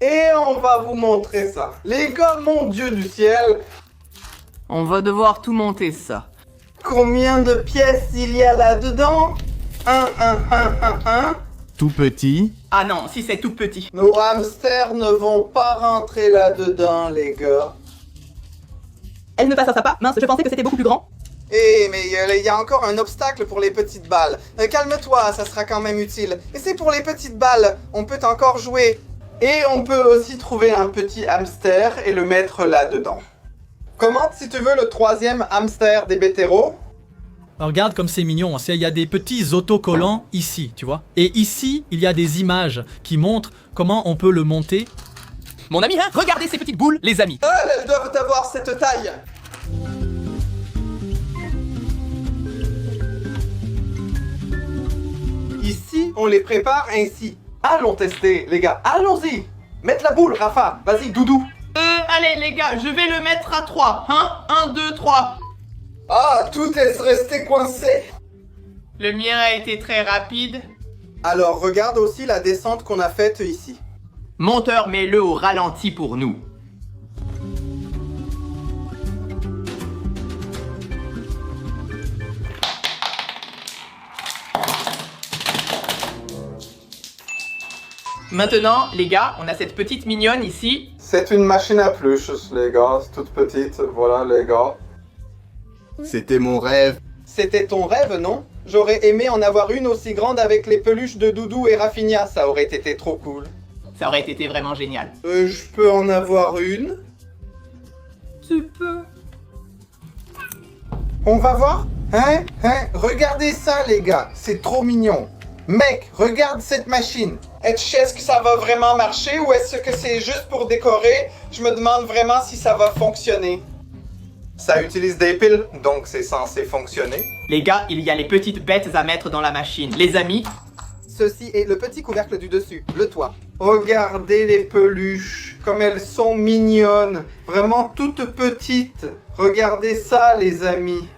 Et on va vous montrer ça. Les gars, mon Dieu du ciel! On va devoir tout monter ça. Combien de pièces il y a là-dedans? Un. Tout petit. Ah non, si c'est tout petit. Nos hamsters ne vont pas rentrer là-dedans, les gars. Elle me passe un sapin. Mince, je pensais que c'était beaucoup plus grand. Eh, mais il y a encore un obstacle pour les petites balles. Calme-toi, ça sera quand même utile. Et c'est pour les petites balles, on peut encore jouer. Et on peut aussi trouver un petit hamster et le mettre là-dedans. Commente si tu veux le troisième hamster des Betero. Regarde comme c'est mignon, il y a des petits autocollants ici, tu vois. Et ici, il y a des images qui montrent comment on peut le monter. Mon ami, hein, regardez ces petites boules, les amis. Elles doivent avoir cette taille. Ici, on les prépare ainsi. Allons tester, les gars, allons-y. Mettre la boule, Rafa. Vas-y, Doudou. Allez les gars, je vais le mettre à 3, hein? 1, 2, 3. Ah, tout est resté coincé. Le mien a été très rapide. Alors, regarde aussi la descente qu'on a faite ici. Monteur, mets-le au ralenti pour nous. Maintenant, les gars, on a cette petite mignonne ici. C'est une machine à pluches, les gars. C'est toute petite. Voilà, les gars. C'était mon rêve. C'était ton rêve, non? J'aurais aimé en avoir une aussi grande avec les peluches de Doudou et Rafinha. Ça aurait été trop cool. Ça aurait été vraiment génial. Je peux en avoir une? Tu peux. On va voir? Hein? Regardez ça, les gars. C'est trop mignon. Mec, regarde cette machine. Est-ce que ça va vraiment marcher ou est-ce que c'est juste pour décorer? Je me demande vraiment si ça va fonctionner. Ça utilise des piles, donc c'est censé fonctionner. Les gars, il y a les petites bêtes à mettre dans la machine. Les amis. Ceci est le petit couvercle du dessus, le toit. Regardez les peluches, comme elles sont mignonnes. Vraiment toutes petites. Regardez ça, les amis.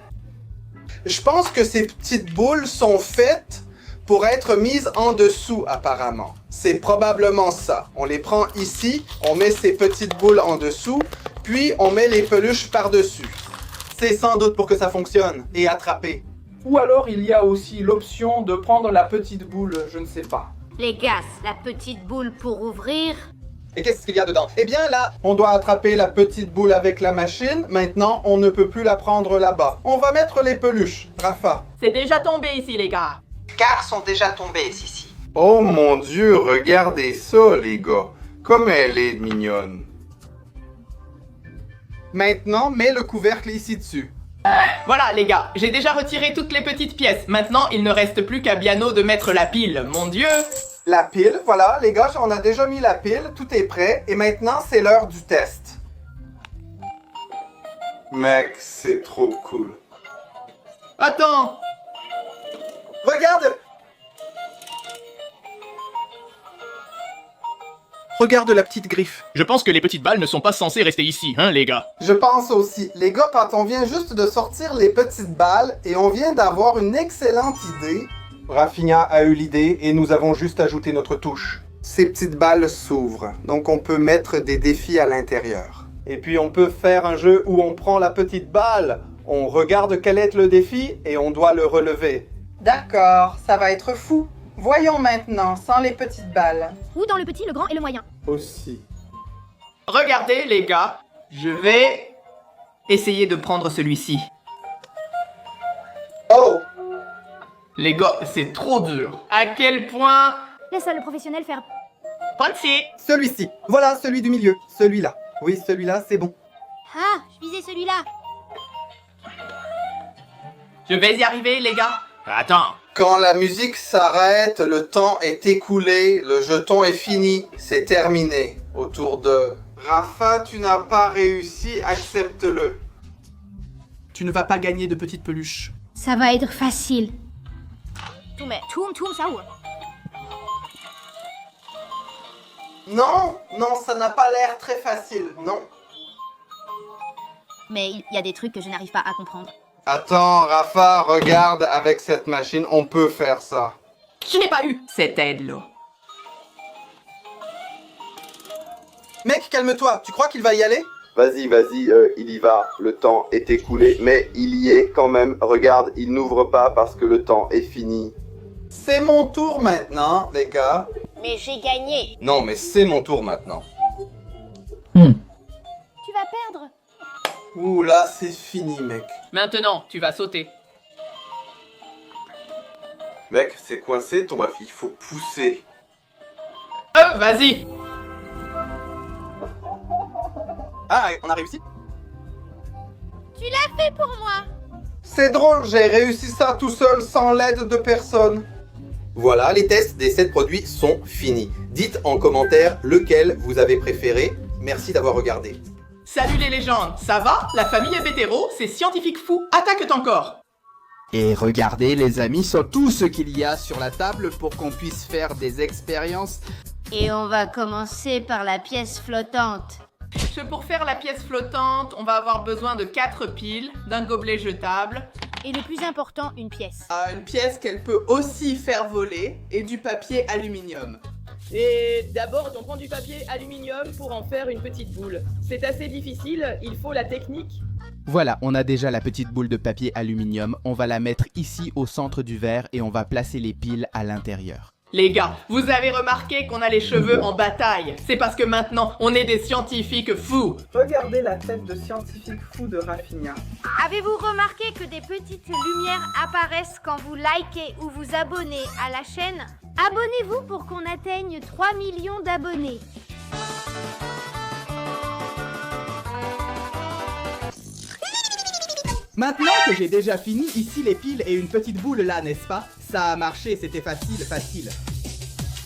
Je pense que ces petites boules sont faites pour être mises en dessous, apparemment. C'est probablement ça. On les prend ici, on met ces petites boules en dessous, puis on met les peluches par-dessus. C'est sans doute pour que ça fonctionne, et attraper. Ou alors il y a aussi l'option de prendre la petite boule, je ne sais pas. Les gars, la petite boule pour ouvrir. Et qu'est-ce qu'il y a dedans? Eh bien là, on doit attraper la petite boule avec la machine. Maintenant, on ne peut plus la prendre là-bas. On va mettre les peluches, Rafa. C'est déjà tombé ici, les gars. Car sont déjà tombés ici. Oh mon Dieu, regardez ça, les gars. Comme elle est mignonne. Maintenant, mets le couvercle ici dessus. Voilà, les gars, j'ai déjà retiré toutes les petites pièces. Maintenant, il ne reste plus qu'à Biano de mettre la pile. Mon Dieu! La pile, voilà, les gars, on a déjà mis la pile, tout est prêt. Et maintenant, c'est l'heure du test. Mec, c'est trop cool. Attends! Regarde! Regarde la petite griffe. Je pense que les petites balles ne sont pas censées rester ici, hein, les gars. Je pense aussi. Les gars, quand on vient juste de sortir les petites balles et on vient d'avoir une excellente idée, Rafinha a eu l'idée et nous avons juste ajouté notre touche. ces petites balles s'ouvrent. Donc on peut mettre des défis à l'intérieur. Et puis on peut faire un jeu où on prend la petite balle, on regarde quel est le défi et on doit le relever. D'accord, ça va être fou. Voyons maintenant, sans les petites balles. Ou dans le petit, le grand et le moyen. Aussi. Regardez, les gars, je vais essayer de prendre celui-ci. Oh! Les gars, c'est trop dur. À quel point... Laisse le professionnel faire. Prends-ci. Celui-ci. Voilà, celui du milieu. Celui-là. Oui, celui-là, c'est bon. Ah, je visais celui-là. Je vais y arriver, les gars. Attends. Quand la musique s'arrête, le temps est écoulé, le jeton est fini, c'est terminé. Autour de... Rafa, tu n'as pas réussi, accepte-le. Tu ne vas pas gagner de petites peluches. Ça va être facile. Toum, ça où? Non, non, ça n'a pas l'air très facile, non. Mais il y a des trucs que je n'arrive pas à comprendre. Attends, Rafa, regarde, avec cette machine, on peut faire ça. Je n'ai pas eu cette aide-là. Mec, calme-toi, tu crois qu'il va y aller? Vas-y, il y va. Le temps est écoulé, mais il y est quand même. Regarde, il n'ouvre pas parce que le temps est fini. C'est mon tour maintenant, les gars. Mais j'ai gagné. Non, mais c'est mon tour maintenant. Tu vas perdre. Ouh là, c'est fini, mec. Maintenant, tu vas sauter. Mec, c'est coincé, il faut pousser. Vas-y. Ah, on a réussi? Tu l'as fait pour moi. C'est drôle, j'ai réussi ça tout seul, sans l'aide de personne. Voilà, les tests des 7 produits sont finis. Dites en commentaire lequel vous avez préféré. Merci d'avoir regardé. Salut les légendes, ça va? La famille Ebetero, c'est scientifique fou, attaque ton corps. Et regardez les amis, sur tout ce qu'il y a sur la table pour qu'on puisse faire des expériences. Et on va commencer par la pièce flottante. Pour faire la pièce flottante, on va avoir besoin de 4 piles, d'un gobelet jetable. Et le plus important, une pièce. Une pièce qu'elle peut aussi faire voler et du papier aluminium. Et d'abord, on prend du papier aluminium pour en faire une petite boule. C'est assez difficile, il faut la technique. Voilà, on a déjà la petite boule de papier aluminium. On va la mettre ici au centre du verre et on va placer les piles à l'intérieur. Les gars, vous avez remarqué qu'on a les cheveux en bataille. C'est parce que maintenant, on est des scientifiques fous. Regardez la tête de scientifique fou de Rafinha. Avez-vous remarqué que des petites lumières apparaissent quand vous likez ou vous abonnez à la chaîne? Abonnez-vous pour qu'on atteigne 3 millions d'abonnés. Maintenant que j'ai déjà fini, ici les piles et une petite boule là, n'est-ce pas? Ça a marché, c'était facile.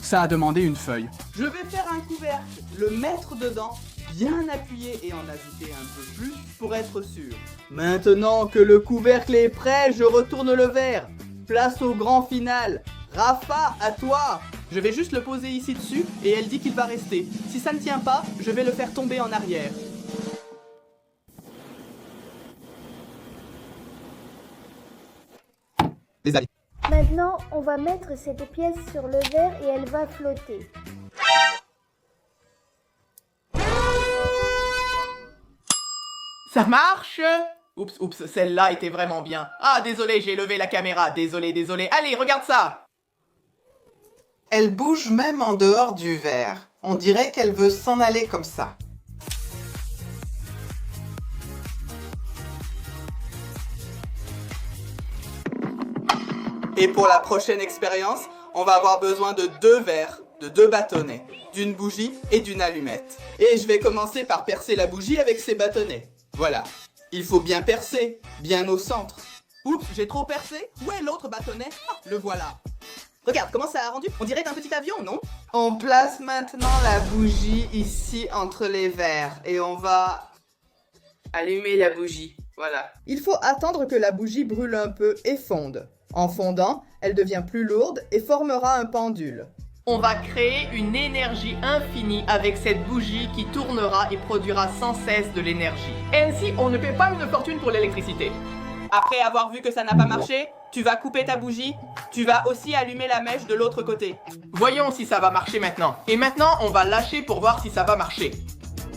Ça a demandé une feuille. Je vais faire un couvercle, le mettre dedans, bien appuyer et en ajouter un peu plus pour être sûr. Maintenant que le couvercle est prêt, je retourne le verre. Place au grand final. Rafa, à toi! Je vais juste le poser ici dessus et elle dit qu'il va rester. Si ça ne tient pas, je vais le faire tomber en arrière. Les amis. Maintenant, on va mettre cette pièce sur le verre et elle va flotter. Ça marche? Oups, celle-là était vraiment bien. Ah, désolé, j'ai levé la caméra. Désolé. Allez, regarde ça! Elle bouge même en dehors du verre. On dirait qu'elle veut s'en aller comme ça. Et pour la prochaine expérience, on va avoir besoin de 2 verres, de 2 bâtonnets, d'une bougie et d'une allumette. Et je vais commencer par percer la bougie avec ces bâtonnets. Voilà. Il faut bien percer, bien au centre. Oups, j'ai trop percé? Où est l'autre bâtonnet? Ah, le voilà. Regarde, comment ça a rendu? On dirait un petit avion, non? On place maintenant la bougie ici entre les verres et on va Allumez la bougie, voilà. Il faut attendre que la bougie brûle un peu et fonde. En fondant, elle devient plus lourde et formera un pendule. On va créer une énergie infinie avec cette bougie qui tournera et produira sans cesse de l'énergie. Ainsi, on ne paie pas une fortune pour l'électricité. Après avoir vu que ça n'a pas marché, tu vas couper ta bougie. Tu vas aussi allumer la mèche de l'autre côté. Voyons si ça va marcher maintenant. Et maintenant, on va lâcher pour voir si ça va marcher.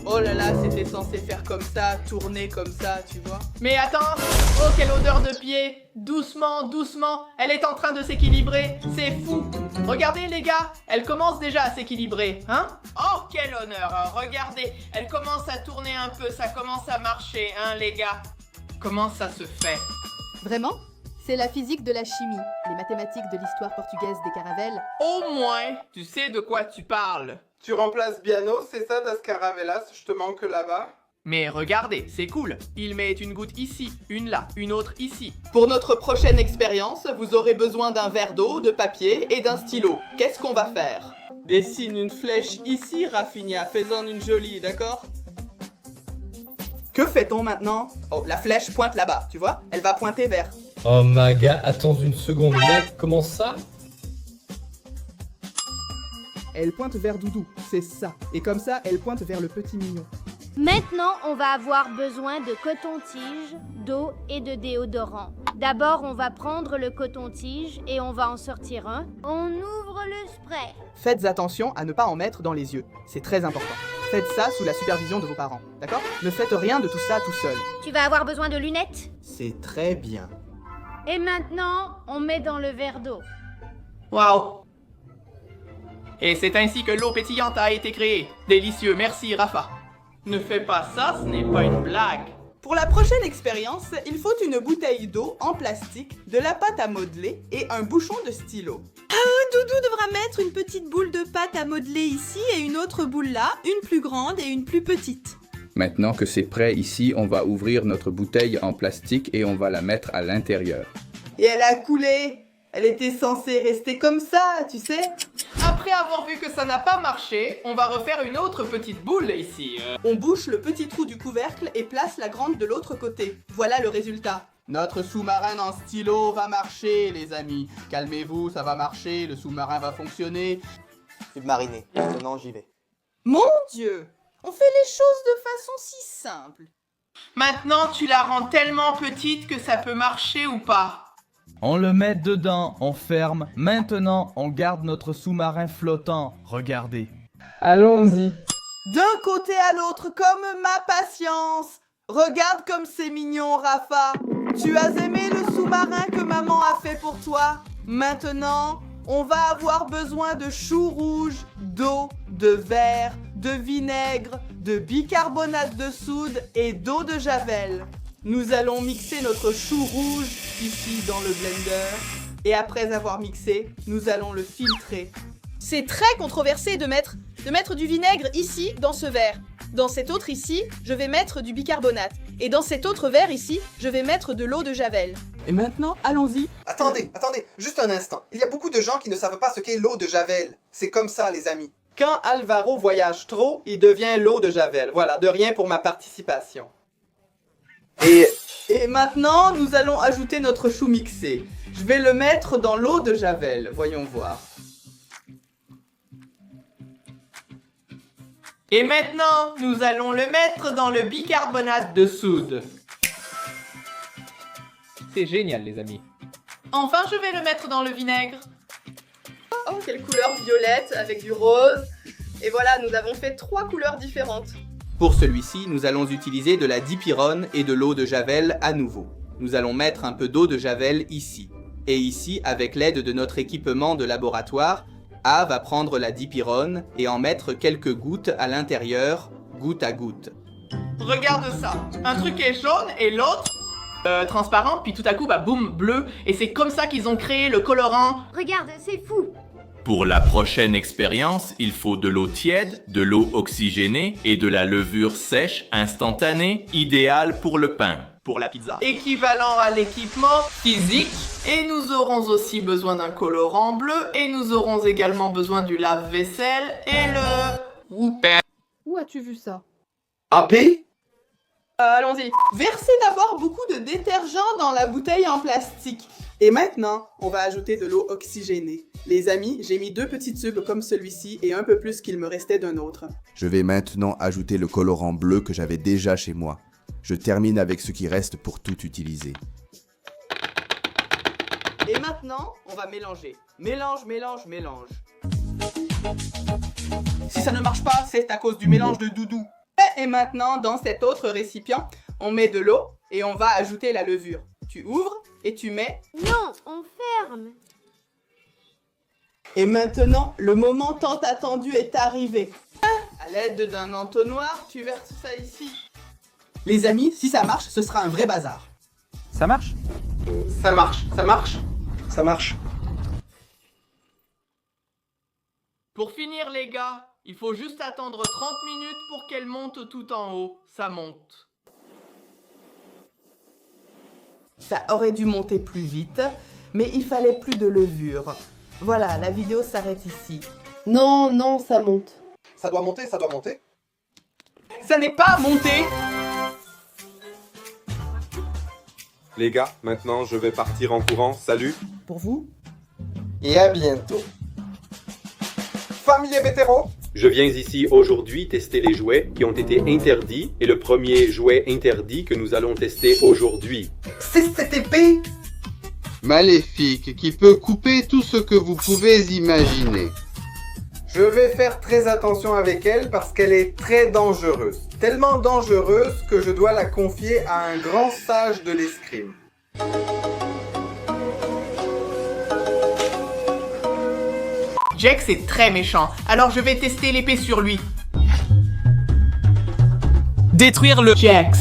Oh là là, c'était censé faire comme ça, tourner comme ça, tu vois. Mais attends! Oh, quelle odeur de pied! Doucement, doucement, elle est en train de s'équilibrer, c'est fou! Regardez les gars, elle commence déjà à s'équilibrer, hein? Oh, quel honneur, hein. Regardez, elle commence à tourner un peu, ça commence à marcher, hein les gars? Comment ça se fait? Vraiment? C'est la physique de la chimie, les mathématiques de l'histoire portugaise des caravelles. Au moins, tu sais de quoi tu parles. Tu remplaces Biano, c'est ça, Das Caravelas, je te manque là-bas. Mais regardez, c'est cool. Il met une goutte ici, une là, une autre ici. Pour notre prochaine expérience, vous aurez besoin d'un verre d'eau, de papier et d'un stylo. Qu'est-ce qu'on va faire? Dessine une flèche ici, Rafinha, fais-en une jolie, d'accord? Que fait-on maintenant? Oh, la flèche pointe là-bas, tu vois? Elle va pointer vers... Oh Maga, attends une seconde, mec, comment ça? Elle pointe vers Doudou, c'est ça. Et comme ça, elle pointe vers le petit mignon. Maintenant, on va avoir besoin de coton-tige, d'eau et de déodorant. D'abord, on va prendre le coton-tige et on va en sortir un. On ouvre le spray. Faites attention à ne pas en mettre dans les yeux, c'est très important. Faites ça sous la supervision de vos parents, d'accord? Ne faites rien de tout ça tout seul. Tu vas avoir besoin de lunettes. C'est très bien. Et maintenant, on met dans le verre d'eau. Waouh! Et c'est ainsi que l'eau pétillante a été créée. Délicieux, merci Rafa. Ne fais pas ça, ce n'est pas une blague. Pour la prochaine expérience, il faut une bouteille d'eau en plastique, de la pâte à modeler et un bouchon de stylo. Doudou devra mettre une petite boule de pâte à modeler ici et une autre boule là, une plus grande et une plus petite. Maintenant que c'est prêt ici, on va ouvrir notre bouteille en plastique et on va la mettre à l'intérieur. Et elle a coulé. Elle était censée rester comme ça, tu sais. Après avoir vu que ça n'a pas marché, on va refaire une autre petite boule ici. On bouche le petit trou du couvercle et place la grande de l'autre côté. Voilà le résultat. Notre sous-marin en stylo va marcher, les amis. Calmez-vous, ça va marcher, le sous-marin va fonctionner. Submariné, maintenant j'y vais. Mon Dieu, on fait les choses de façon si simple. Maintenant, tu la rends tellement petite que ça peut marcher ou pas? On le met dedans, on ferme. Maintenant, on garde notre sous-marin flottant. Regardez. Allons-y. D'un côté à l'autre, comme ma patience. Regarde comme c'est mignon, Rafa. Tu as aimé le sous-marin que maman a fait pour toi? Maintenant, on va avoir besoin de choux rouges, d'eau, de verre, de vinaigre, de bicarbonate de soude et d'eau de javel. Nous allons mixer notre chou rouge ici dans le blender. Et après avoir mixé, nous allons le filtrer. C'est très controversé de mettre du vinaigre ici, dans ce verre. Dans cet autre ici, je vais mettre du bicarbonate. Et dans cet autre verre ici, je vais mettre de l'eau de javel. Et maintenant, allons-y. Attendez, juste un instant. Il y a beaucoup de gens qui ne savent pas ce qu'est l'eau de javel. C'est comme ça, les amis. Quand Alvaro voyage trop, il devient l'eau de javel. Voilà, de rien pour ma participation. Et maintenant, nous allons ajouter notre chou mixé. Je vais le mettre dans l'eau de javel. Voyons voir. Et maintenant, nous allons le mettre dans le bicarbonate de soude. C'est génial, les amis. Enfin, je vais le mettre dans le vinaigre. Oh, quelle couleur violette avec du rose. Et voilà, nous avons fait 3 couleurs différentes. Pour celui-ci, nous allons utiliser de la dipyrone et de l'eau de javel à nouveau. Nous allons mettre un peu d'eau de javel ici. Et ici, avec l'aide de notre équipement de laboratoire, A va prendre la dipyrone et en mettre quelques gouttes à l'intérieur, goutte à goutte. Regarde ça, un truc est jaune et l'autre transparent, puis tout à coup, bah boum, bleu. Et c'est comme ça qu'ils ont créé le colorant. Regarde, c'est fou. Pour la prochaine expérience, il faut de l'eau tiède, de l'eau oxygénée et de la levure sèche instantanée, idéale pour le pain. Pour la pizza. Équivalent à l'équipement physique. Et nous aurons aussi besoin d'un colorant bleu. Et nous aurons également besoin du lave-vaisselle et le... Où as-tu vu ça? AP? Allons-y. Versez d'abord beaucoup de détergent dans la bouteille en plastique. Et maintenant, on va ajouter de l'eau oxygénée. Les amis, j'ai mis 2 petits tubes comme celui-ci et un peu plus qu'il me restait d'un autre. Je vais maintenant ajouter le colorant bleu que j'avais déjà chez moi. Je termine avec ce qui reste pour tout utiliser. Et maintenant, on va mélanger. Mélange, mélange, mélange. Si ça ne marche pas, c'est à cause du mélange de Doudou. Et maintenant, dans cet autre récipient, on met de l'eau et on va ajouter la levure. Tu ouvres et tu mets... Non, on ferme. Et maintenant, le moment tant attendu est arrivé. À l'aide d'un entonnoir, tu verses ça ici. Les amis, si ça marche, ce sera un vrai bazar. Ça marche? Ça marche, ça marche. Ça marche. Pour finir les gars, il faut juste attendre 30 minutes pour qu'elle monte tout en haut. Ça monte. Ça aurait dû monter plus vite, mais il fallait plus de levure. Voilà, la vidéo s'arrête ici. Non, non, ça monte. Ça doit monter, ça doit monter. Ça n'est pas monté. Les gars, maintenant je vais partir en courant. Salut. Pour vous? Et à bientôt. Famille Bétéro. Je viens ici aujourd'hui tester les jouets qui ont été interdits et le premier jouet interdit que nous allons tester aujourd'hui. C'est cette épée maléfique qui peut couper tout ce que vous pouvez imaginer. Je vais faire très attention avec elle parce qu'elle est très dangereuse. Tellement dangereuse que je dois la confier à un grand sage de l'escrime. Jax est très méchant, alors je vais tester l'épée sur lui. Détruire le Jax.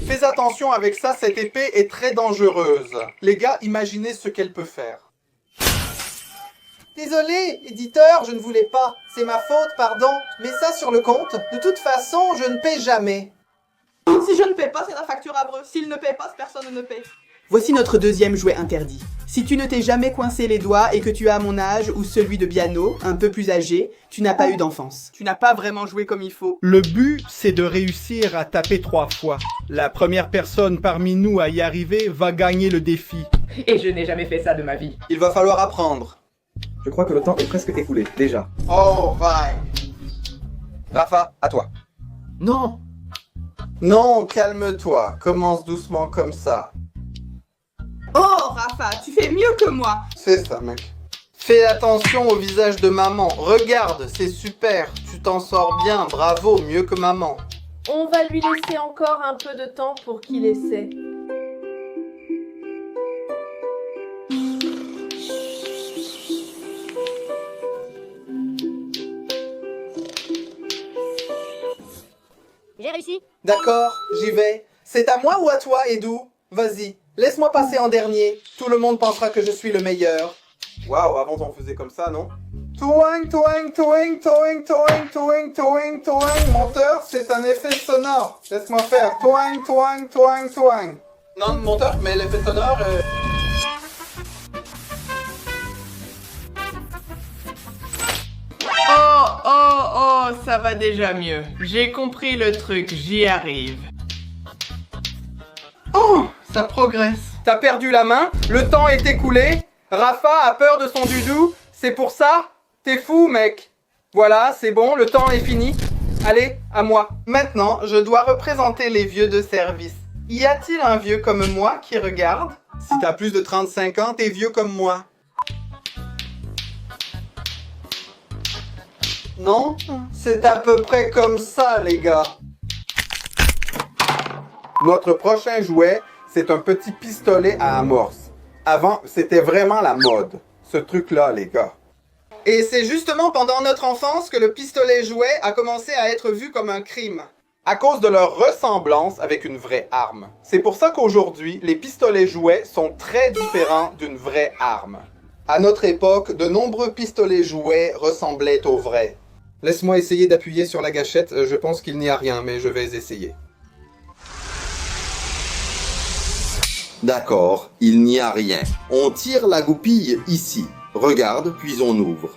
Fais attention avec ça, cette épée est très dangereuse. Les gars, imaginez ce qu'elle peut faire. Désolé, éditeur, je ne voulais pas. C'est ma faute, pardon. Mets ça sur le compte. De toute façon, je ne paie jamais. Si je ne paie pas, c'est la facture à Breu. S'il ne paie pas, personne ne paie. Voici notre deuxième jouet interdit. Si tu ne t'es jamais coincé les doigts et que tu as mon âge ou celui de Biano, un peu plus âgé, tu n'as pas eu d'enfance. Tu n'as pas vraiment joué comme il faut. Le but, c'est de réussir à taper 3 fois. La première personne parmi nous à y arriver va gagner le défi. Et je n'ai jamais fait ça de ma vie. Il va falloir apprendre. Je crois que le temps est presque écoulé, déjà. Oh, bye. Rafa, à toi. Non. Non, calme-toi. Commence doucement comme ça. Oh, Rafa, tu fais mieux que moi. C'est ça, mec. Fais attention au visage de maman. Regarde, c'est super. Tu t'en sors bien. Bravo, mieux que maman. On va lui laisser encore un peu de temps pour qu'il essaie. J'ai réussi. D'accord, j'y vais. C'est à moi ou à toi, Edou? Vas-y, laisse-moi passer en dernier. Tout le monde pensera que je suis le meilleur. Waouh, avant on faisait comme ça, non? Toing, toing, toing, toing, toing, toing, toing, toing. Monteur, c'est un effet sonore. Laisse-moi faire. Toing, toing, toing, toing. Non, monteur, mais l'effet sonore... Oh, ça va déjà mieux. J'ai compris le truc, j'y arrive. Oh, ça progresse. T'as perdu la main, le temps est écoulé. Rafa a peur de son Doudou, c'est pour ça? T'es fou, mec. Voilà, c'est bon, le temps est fini. Allez, à moi. Maintenant, je dois représenter les vieux de service. Y a-t-il un vieux comme moi qui regarde? Si t'as plus de 35 ans, t'es vieux comme moi. Non? C'est à peu près comme ça, les gars. Notre prochain jouet, c'est un petit pistolet à amorce. Avant, c'était vraiment la mode. Ce truc-là, les gars. Et c'est justement pendant notre enfance que le pistolet jouet a commencé à être vu comme un crime. À cause de leur ressemblance avec une vraie arme. C'est pour ça qu'aujourd'hui, les pistolets jouets sont très différents d'une vraie arme. À notre époque, de nombreux pistolets jouets ressemblaient aux vrais. Laisse-moi essayer d'appuyer sur la gâchette, je pense qu'il n'y a rien, mais je vais essayer. D'accord, il n'y a rien. On tire la goupille ici. Regarde, puis on ouvre.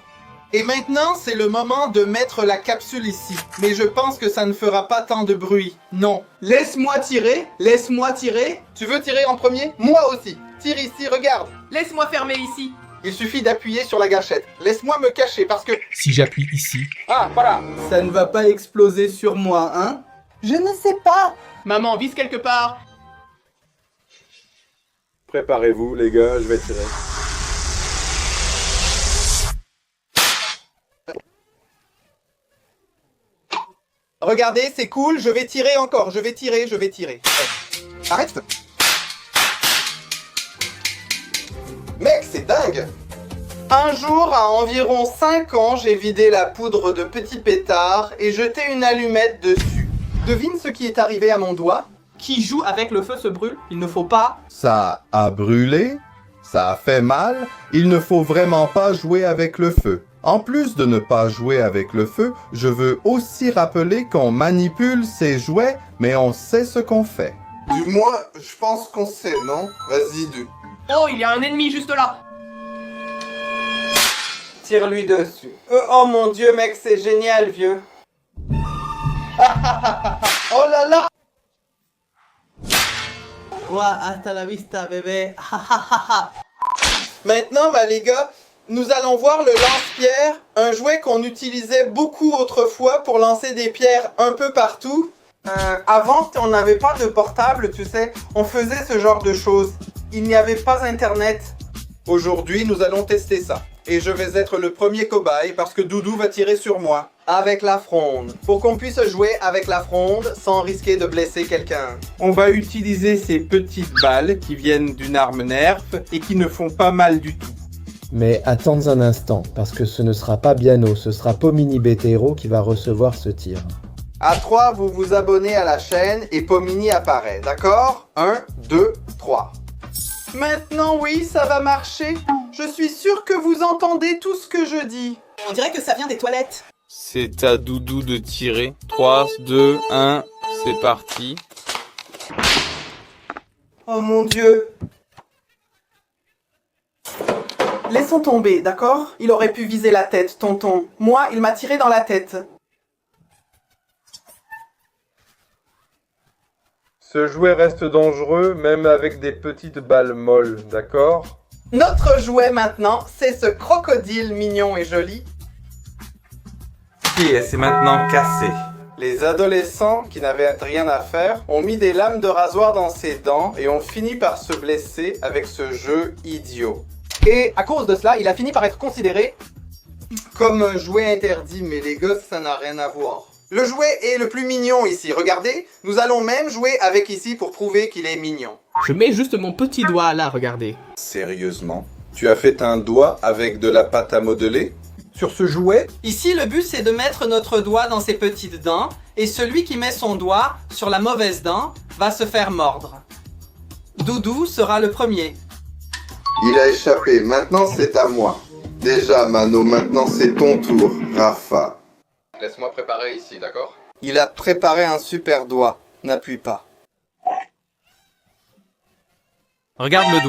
Et maintenant, c'est le moment de mettre la capsule ici. Mais je pense que ça ne fera pas tant de bruit. Non. Laisse-moi tirer, laisse-moi tirer. Tu veux tirer en premier? Moi aussi. Tire ici, regarde. Laisse-moi fermer ici. Il suffit d'appuyer sur la gâchette. Laisse-moi me cacher parce que... Si j'appuie ici. Ah, voilà. Ça ne va pas exploser sur moi, hein? Je ne sais pas. Maman, vise quelque part. Préparez-vous, les gars, je vais tirer. Regardez, c'est cool, je vais tirer encore, je vais tirer. Arrête. Mec, c'est dingue. Un jour, à environ 5 ans, j'ai vidé la poudre de petits pétards et jeté une allumette dessus. Devine ce qui est arrivé à mon doigt? Qui joue avec le feu se brûle, il ne faut pas... Ça a brûlé, ça a fait mal, il ne faut vraiment pas jouer avec le feu. En plus de ne pas jouer avec le feu, je veux aussi rappeler qu'on manipule ces jouets, mais on sait ce qu'on fait. Du moins, je pense qu'on sait, non? Vas-y, Oh, il y a un ennemi juste là. Tire-lui dessus. Oh mon dieu, mec, c'est génial, vieux. Oh là là. Ouah, hasta la vista, bébé. Maintenant, bah les gars, nous allons voir le lance-pierre, un jouet qu'on utilisait beaucoup autrefois pour lancer des pierres un peu partout. Avant, on n'avait pas de portable, tu sais, on faisait ce genre de choses. Il n'y avait pas internet. Aujourd'hui, nous allons tester ça. Et je vais être le premier cobaye parce que Doudou va tirer sur moi. Avec la fronde. Pour qu'on puisse jouer avec la fronde sans risquer de blesser quelqu'un. On va utiliser ces petites balles qui viennent d'une arme Nerf et qui ne font pas mal du tout. Mais attendez un instant, parce que ce ne sera pas Biano, ce sera Pomini Betero qui va recevoir ce tir. À 3, vous vous abonnez à la chaîne et Pomini apparaît, d'accord? 1, 2, 3. Maintenant, oui, ça va marcher. Je suis sûr que vous entendez tout ce que je dis. On dirait que ça vient des toilettes. C'est à Doudou de tirer. 3, 2, 1, c'est parti. Oh mon dieu. Laissons tomber, d'accord? Il aurait pu viser la tête, tonton. Moi, il m'a tiré dans la tête. Ce jouet reste dangereux, même avec des petites balles molles, d'accord? Notre jouet maintenant, c'est ce crocodile mignon et joli. Et c'est maintenant cassé. Les adolescents qui n'avaient rien à faire ont mis des lames de rasoir dans ses dents et ont fini par se blesser avec ce jeu idiot. Et à cause de cela, il a fini par être considéré comme un jouet interdit, mais les gosses, ça n'a rien à voir. Le jouet est le plus mignon ici, regardez. Nous allons même jouer avec ici pour prouver qu'il est mignon. Je mets juste mon petit doigt là, regardez. Sérieusement? Tu as fait un doigt avec de la pâte à modeler? Sur ce jouet? Ici, le but, c'est de mettre notre doigt dans ses petites dents, et celui qui met son doigt sur la mauvaise dent va se faire mordre. Doudou sera le premier. Il a échappé, maintenant c'est à moi. Déjà, Mano, maintenant c'est ton tour, Rafa. Laisse-moi préparer ici, d'accord? Il a préparé un super doigt. N'appuie pas. Regarde le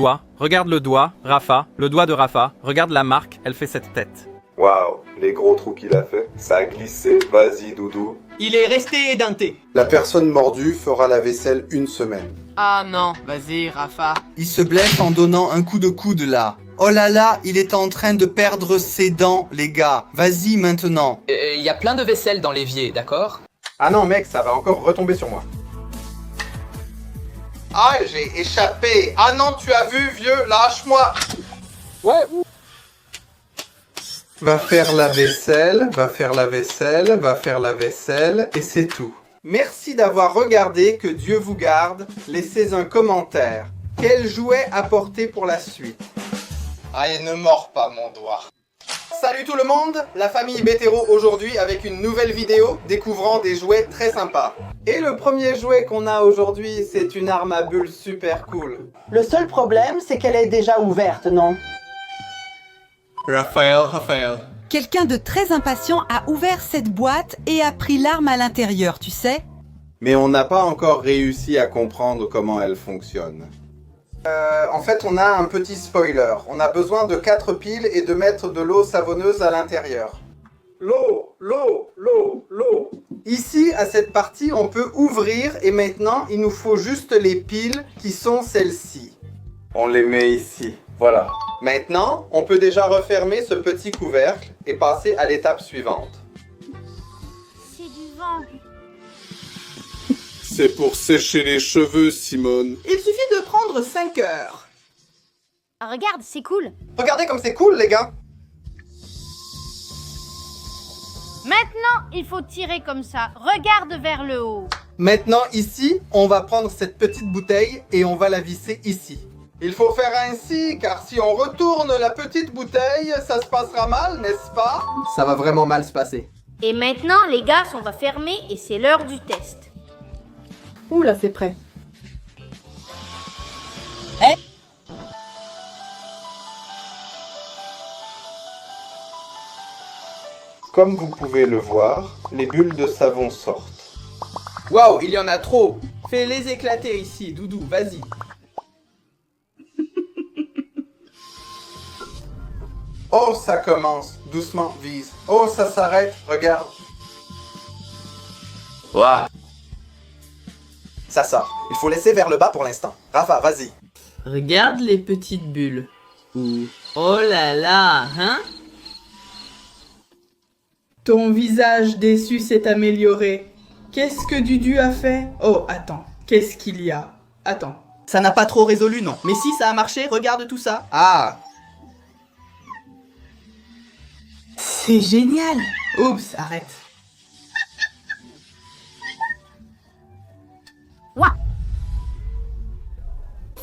doigt, Rafa, le doigt de Rafa, regarde la marque, elle fait cette tête. Waouh, les gros trous qu'il a fait. Ça a glissé, vas-y Doudou. Il est resté édenté. La personne mordue fera la vaisselle 1 semaine. Ah non, vas-y, Rafa. Il se blesse en donnant un coup de coude là. Oh là là, il est en train de perdre ses dents, les gars. Vas-y maintenant. Il y a plein de vaisselle dans l'évier, d'accord? Ah non mec, ça va encore retomber sur moi. Ah, j'ai échappé. Ah non, tu as vu, vieux, lâche-moi. Ouais. Va faire la vaisselle, va faire la vaisselle, va faire la vaisselle, et c'est tout. Merci d'avoir regardé, que Dieu vous garde. Laissez un commentaire. Quel jouet apporter pour la suite? Allez, ne mords pas mon doigt. Salut tout le monde, la famille Betero aujourd'hui avec une nouvelle vidéo découvrant des jouets très sympas. Et le premier jouet qu'on a aujourd'hui, c'est une arme à bulles super cool. Le seul problème, c'est qu'elle est déjà ouverte, non? Raphaël. Quelqu'un de très impatient a ouvert cette boîte et a pris l'arme à l'intérieur, tu sais? Mais on n'a pas encore réussi à comprendre comment elle fonctionne. En fait, on a un petit spoiler. On a besoin de 4 piles et de mettre de l'eau savonneuse à l'intérieur. L'eau, l'eau, l'eau, l'eau. Ici, à cette partie, on peut ouvrir et maintenant, il nous faut juste les piles qui sont celles-ci. On les met ici. Voilà. Maintenant, on peut déjà refermer ce petit couvercle et passer à l'étape suivante. C'est du vent. C'est pour sécher les cheveux, Simone. Il suffit de prendre 5 heures. Regarde, c'est cool. Regardez comme c'est cool, les gars. Maintenant, il faut tirer comme ça. Regarde vers le haut. Maintenant, ici, on va prendre cette petite bouteille et on va la visser ici. Il faut faire ainsi, car si on retourne la petite bouteille, ça se passera mal, n'est-ce pas? Ça va vraiment mal se passer. Et maintenant, les gars, on va fermer et c'est l'heure du test. Oula, c'est prêt. Comme vous pouvez le voir, les bulles de savon sortent. Waouh, il y en a trop. Fais-les éclater ici, Doudou, vas-y. Oh, ça commence. Doucement, vise. Oh, ça s'arrête. Regarde. Waouh. Ça sort. Il faut laisser vers le bas pour l'instant. Rafa, vas-y. Regarde les petites bulles. Oh là là, hein? Ton visage déçu s'est amélioré. Qu'est-ce que Dudu a fait? Oh, attends. Qu'est-ce qu'il y a? Attends. Ça n'a pas trop résolu, non. Mais si, ça a marché. Regarde tout ça. Ah. C'est génial. Oups, arrête. Ouah.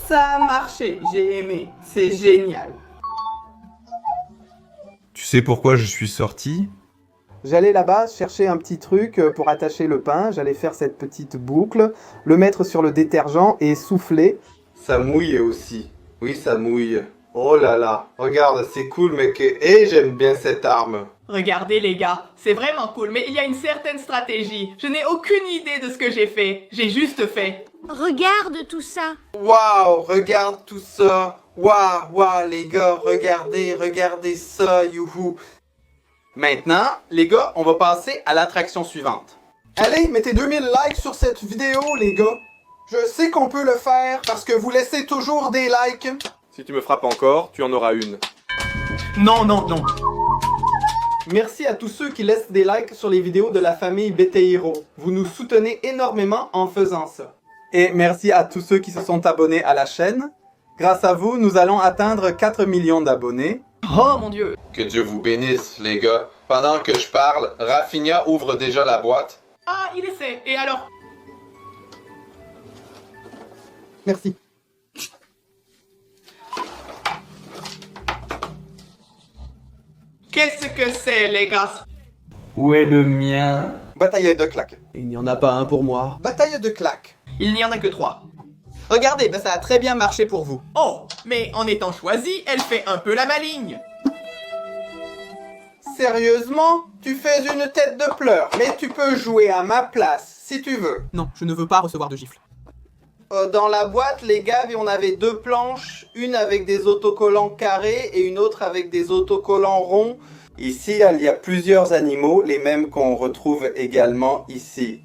Ça a marché. J'ai aimé. C'est génial. Tu sais pourquoi je suis sorti? J'allais là-bas chercher un petit truc pour attacher le pain. J'allais faire cette petite boucle, le mettre sur le détergent et souffler. Ça mouille aussi. Oui, ça mouille. Oh là là. Regarde, c'est cool, mec. Et j'aime bien cette arme. Regardez les gars, c'est vraiment cool, mais il y a une certaine stratégie. Je n'ai aucune idée de ce que j'ai fait. J'ai juste fait. Regarde tout ça. Waouh, regarde tout ça. Waouh, waouh, les gars, regardez ça, youhou. Maintenant, les gars, on va passer à l'attraction suivante. Allez, mettez 2000 likes sur cette vidéo, les gars. Je sais qu'on peut le faire parce que vous laissez toujours des likes. Si tu me frappes encore, tu en auras une. Non, non, non. Merci à tous ceux qui laissent des likes sur les vidéos de la famille BT Hero. Vous nous soutenez énormément en faisant ça. Et merci à tous ceux qui se sont abonnés à la chaîne. Grâce à vous, nous allons atteindre 4 millions d'abonnés. Oh mon Dieu. Que Dieu vous bénisse, les gars. Pendant que je parle, Rafinha ouvre déjà la boîte. Ah, il essaie. Et alors? Merci. Qu'est-ce que c'est, les gars? Où est le mien? Bataille de claques. Il n'y en a pas un pour moi. Bataille de claques. Il n'y en a que 3. Regardez, ben ça a très bien marché pour vous. Oh, mais en étant choisie, elle fait un peu la maligne. Sérieusement? Tu fais une tête de pleurs, mais tu peux jouer à ma place, si tu veux. Non, je ne veux pas recevoir de gifles. Dans la boîte, les gars, on avait 2 planches, une avec des autocollants carrés et une autre avec des autocollants ronds. Ici, il y a plusieurs animaux, les mêmes qu'on retrouve également ici.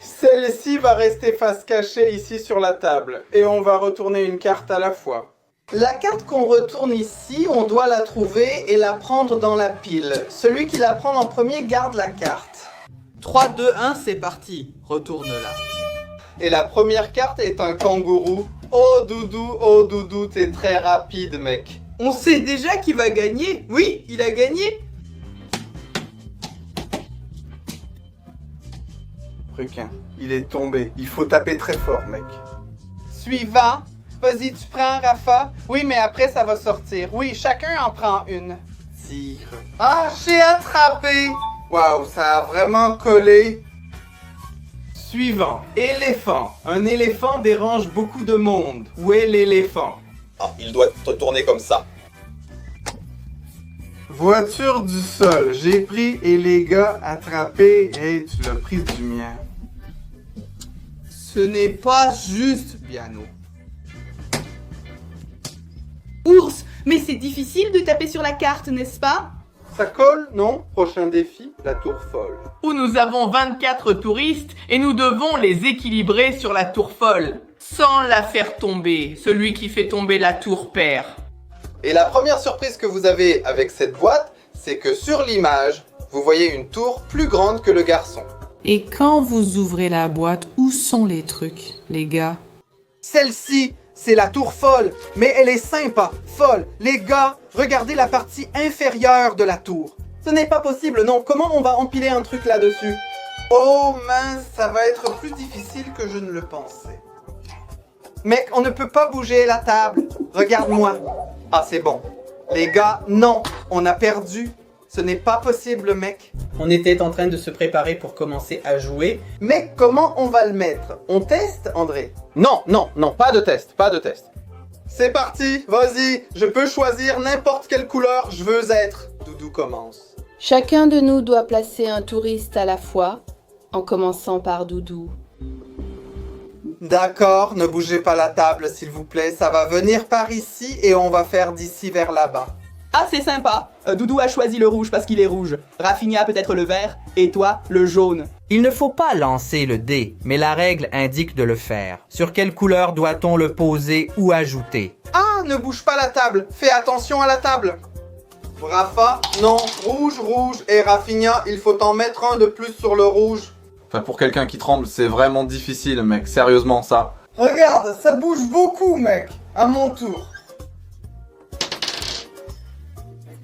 Celle-ci va rester face cachée ici sur la table, et on va retourner une carte à la fois. La carte qu'on retourne ici, on doit la trouver et la prendre dans la pile. Celui qui la prend en premier garde la carte. 3, 2, 1, c'est parti. Retourne-la. Et la première carte est un kangourou. Oh Doudou, t'es très rapide, mec. On sait déjà qui va gagner. Oui, il a gagné. Requin, il est tombé. Il faut taper très fort, mec. Suivant. Vas-y, tu prends, Rafa. Oui, mais après, ça va sortir. Oui, chacun en prend une. Tigre. Ah, j'ai attrapé. Waouh, ça a vraiment collé. Suivant. Éléphant. Un éléphant dérange beaucoup de monde. Où est l'éléphant? Ah, il doit te tourner comme ça. Voiture du sol. J'ai pris et les gars attrapé. Hey, tu l'as pris du mien. Ce n'est pas juste, Biano. Ours, mais c'est difficile de taper sur la carte, n'est-ce pas? Ça colle, non? Prochain défi, la tour folle. Où nous avons 24 touristes et nous devons les équilibrer sur la tour folle, sans la faire tomber. Celui qui fait tomber la tour perd. Et la première surprise que vous avez avec cette boîte, c'est que sur l'image, vous voyez une tour plus grande que le garçon. Et quand vous ouvrez la boîte, où sont les trucs, les gars? Celle-ci, c'est la tour folle, mais elle est sympa, folle. Les gars, regardez la partie inférieure de la tour. Ce n'est pas possible, non. Comment on va empiler un truc là-dessus? Oh mince, ça va être plus difficile que je ne le pensais. Mec, on ne peut pas bouger la table. Regarde-moi. Ah, c'est bon. Les gars, non, on a perdu. Ce n'est pas possible, mec. On était en train de se préparer pour commencer à jouer. Mec, comment on va le mettre? On teste, André? Non, non, non, pas de test, pas de test. C'est parti, vas-y, je peux choisir n'importe quelle couleur je veux être. Doudou commence. Chacun de nous doit placer un touriste à la fois, en commençant par Doudou. D'accord, ne bougez pas la table, s'il vous plaît. Ça va venir par ici et on va faire d'ici vers là-bas. Ah, c'est sympa. Doudou a choisi le rouge parce qu'il est rouge. Rafinha peut-être le vert et toi le jaune. Il ne faut pas lancer le dé, mais la règle indique de le faire. Sur quelle couleur doit-on le poser ou ajouter? Ah, ne bouge pas la table. Fais attention à la table. Rafa, non, rouge, rouge. Et Rafinha, il faut en mettre un de plus sur le rouge. Enfin, pour quelqu'un qui tremble, c'est vraiment difficile, mec. Sérieusement, ça. Regarde, ça bouge beaucoup, mec. À mon tour.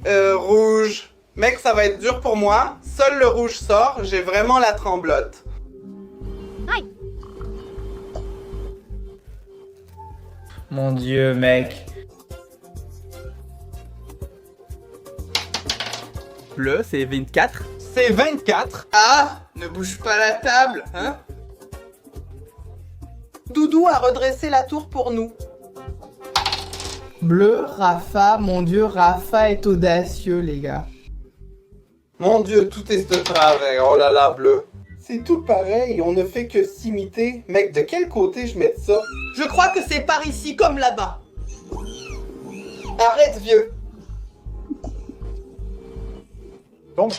Rouge. Mec, ça va être dur pour moi. Seul le rouge sort, j'ai vraiment la tremblote. Aïe. Mon Dieu, mec. Bleu, c'est 24. C'est 24. Ah, ne bouge pas la table, hein? Doudou a redressé la tour pour nous. Bleu, Rafa, mon Dieu, Rafa est audacieux, les gars. Mon Dieu, tout est de travers, oh là là, bleu. C'est tout pareil, on ne fait que s'imiter. Mec, de quel côté je mets ça? Je crois que c'est par ici comme là-bas. Arrête, vieux. Donc.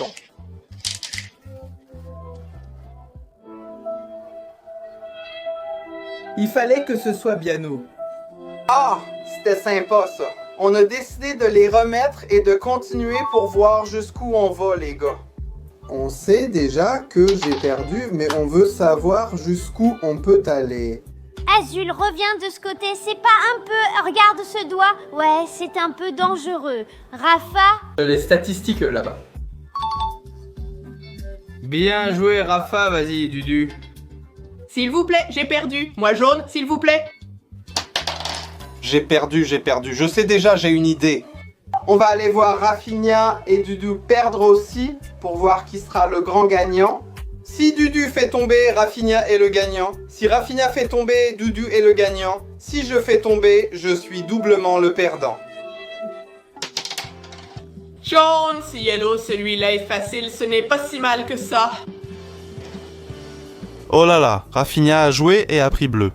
Il fallait que ce soit Biano. Ah, c'était sympa ça. On a décidé de les remettre et de continuer pour voir jusqu'où on va, les gars. On sait déjà que j'ai perdu, mais on veut savoir jusqu'où on peut aller. Azul, reviens de ce côté, c'est pas un peu... Regarde ce doigt. Ouais, c'est un peu dangereux. Rafa? Les statistiques là-bas. Bien joué, Rafa, vas-y, Dudu. S'il vous plaît, j'ai perdu. Moi jaune, s'il vous plaît. J'ai perdu. Je sais déjà, j'ai une idée. On va aller voir Rafinha et Dudu perdre aussi, pour voir qui sera le grand gagnant. Si Dudu fait tomber, Rafinha est le gagnant. Si Rafinha fait tomber, Dudu est le gagnant. Si je fais tomber, je suis doublement le perdant. Jaune, si yellow, celui-là est facile, ce n'est pas si mal que ça. Oh là là, Rafinha a joué et a pris bleu.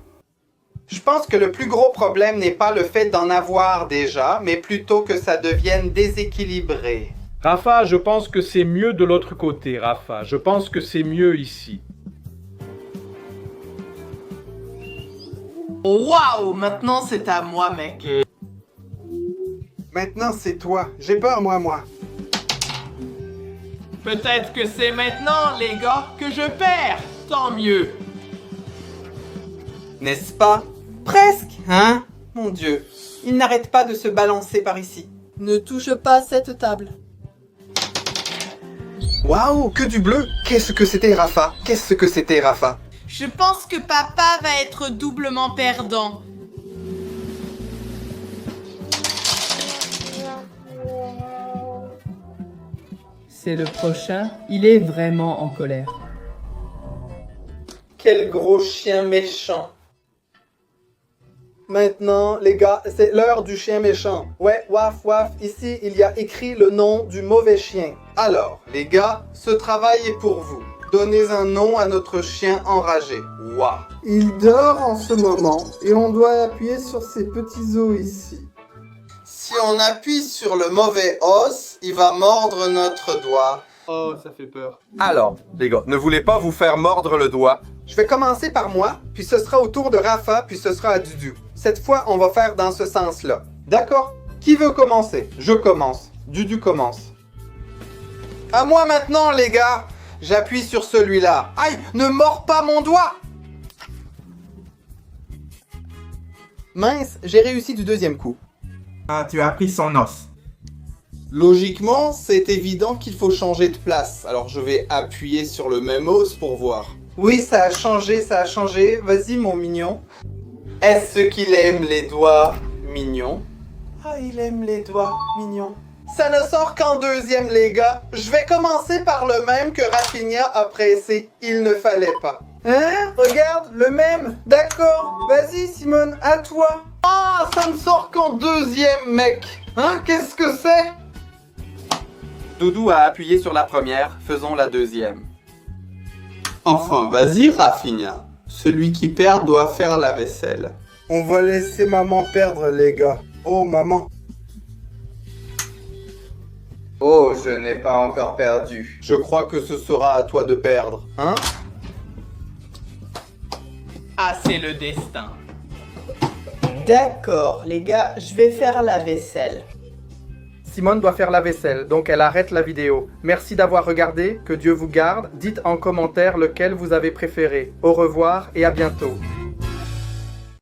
Je pense que le plus gros problème n'est pas le fait d'en avoir déjà, mais plutôt que ça devienne déséquilibré. Rafa, je pense que c'est mieux de l'autre côté, Rafa. Je pense que c'est mieux ici. Waouh, maintenant c'est à moi, mec. Maintenant c'est toi. J'ai peur, moi. Peut-être que c'est maintenant, les gars, que je perds. Tant mieux. N'est-ce pas? Presque, hein? Mon Dieu, il n'arrête pas de se balancer par ici. Ne touche pas cette table. Waouh, que du bleu! Qu'est-ce que c'était, Rafa? Je pense que papa va être doublement perdant. C'est le prochain, il est vraiment en colère. Quel gros chien méchant. Maintenant, les gars, c'est l'heure du chien méchant. Ouais, waf, waf, ici, il y a écrit le nom du mauvais chien. Alors, les gars, ce travail est pour vous. Donnez un nom à notre chien enragé. Waouh. Il dort en ce moment et on doit appuyer sur ces petits os ici. Si on appuie sur le mauvais os, il va mordre notre doigt. Oh, ça fait peur. Alors, les gars, ne voulez pas vous faire mordre le doigt? Je vais commencer par moi, puis ce sera au tour de Rafa, puis ce sera à Dudu. Cette fois, on va faire dans ce sens-là. D'accord? Qui veut commencer? Je commence. Dudu commence. À moi maintenant, les gars. J'appuie sur celui-là. Aïe, ne mords pas mon doigt! Mince, j'ai réussi du deuxième coup. Ah, tu as pris son os. Logiquement, c'est évident qu'il faut changer de place. Alors je vais appuyer sur le même os pour voir. Oui, ça a changé, ça a changé. Vas-y, mon mignon. Est-ce qu'il aime les doigts mignons? Ah, il aime les doigts mignons. Ça ne sort qu'en deuxième, les gars. Je vais commencer par le même que Rafinha a pressé. Il ne fallait pas. Hein? Regarde, le même. D'accord. Vas-y, Simone, à toi. Ah, ça ne sort qu'en deuxième, mec. Hein? Qu'est-ce que c'est? Doudou a appuyé sur la première, faisons la deuxième. Enfin, vas-y, Rafinha. Celui qui perd doit faire la vaisselle. On va laisser maman perdre, les gars. Oh, maman. Oh, je n'ai pas encore perdu. Je crois que ce sera à toi de perdre, hein? Ah, c'est le destin. D'accord, les gars, je vais faire la vaisselle. Simone doit faire la vaisselle, donc elle arrête la vidéo. Merci d'avoir regardé, que Dieu vous garde. Dites en commentaire lequel vous avez préféré. Au revoir et à bientôt.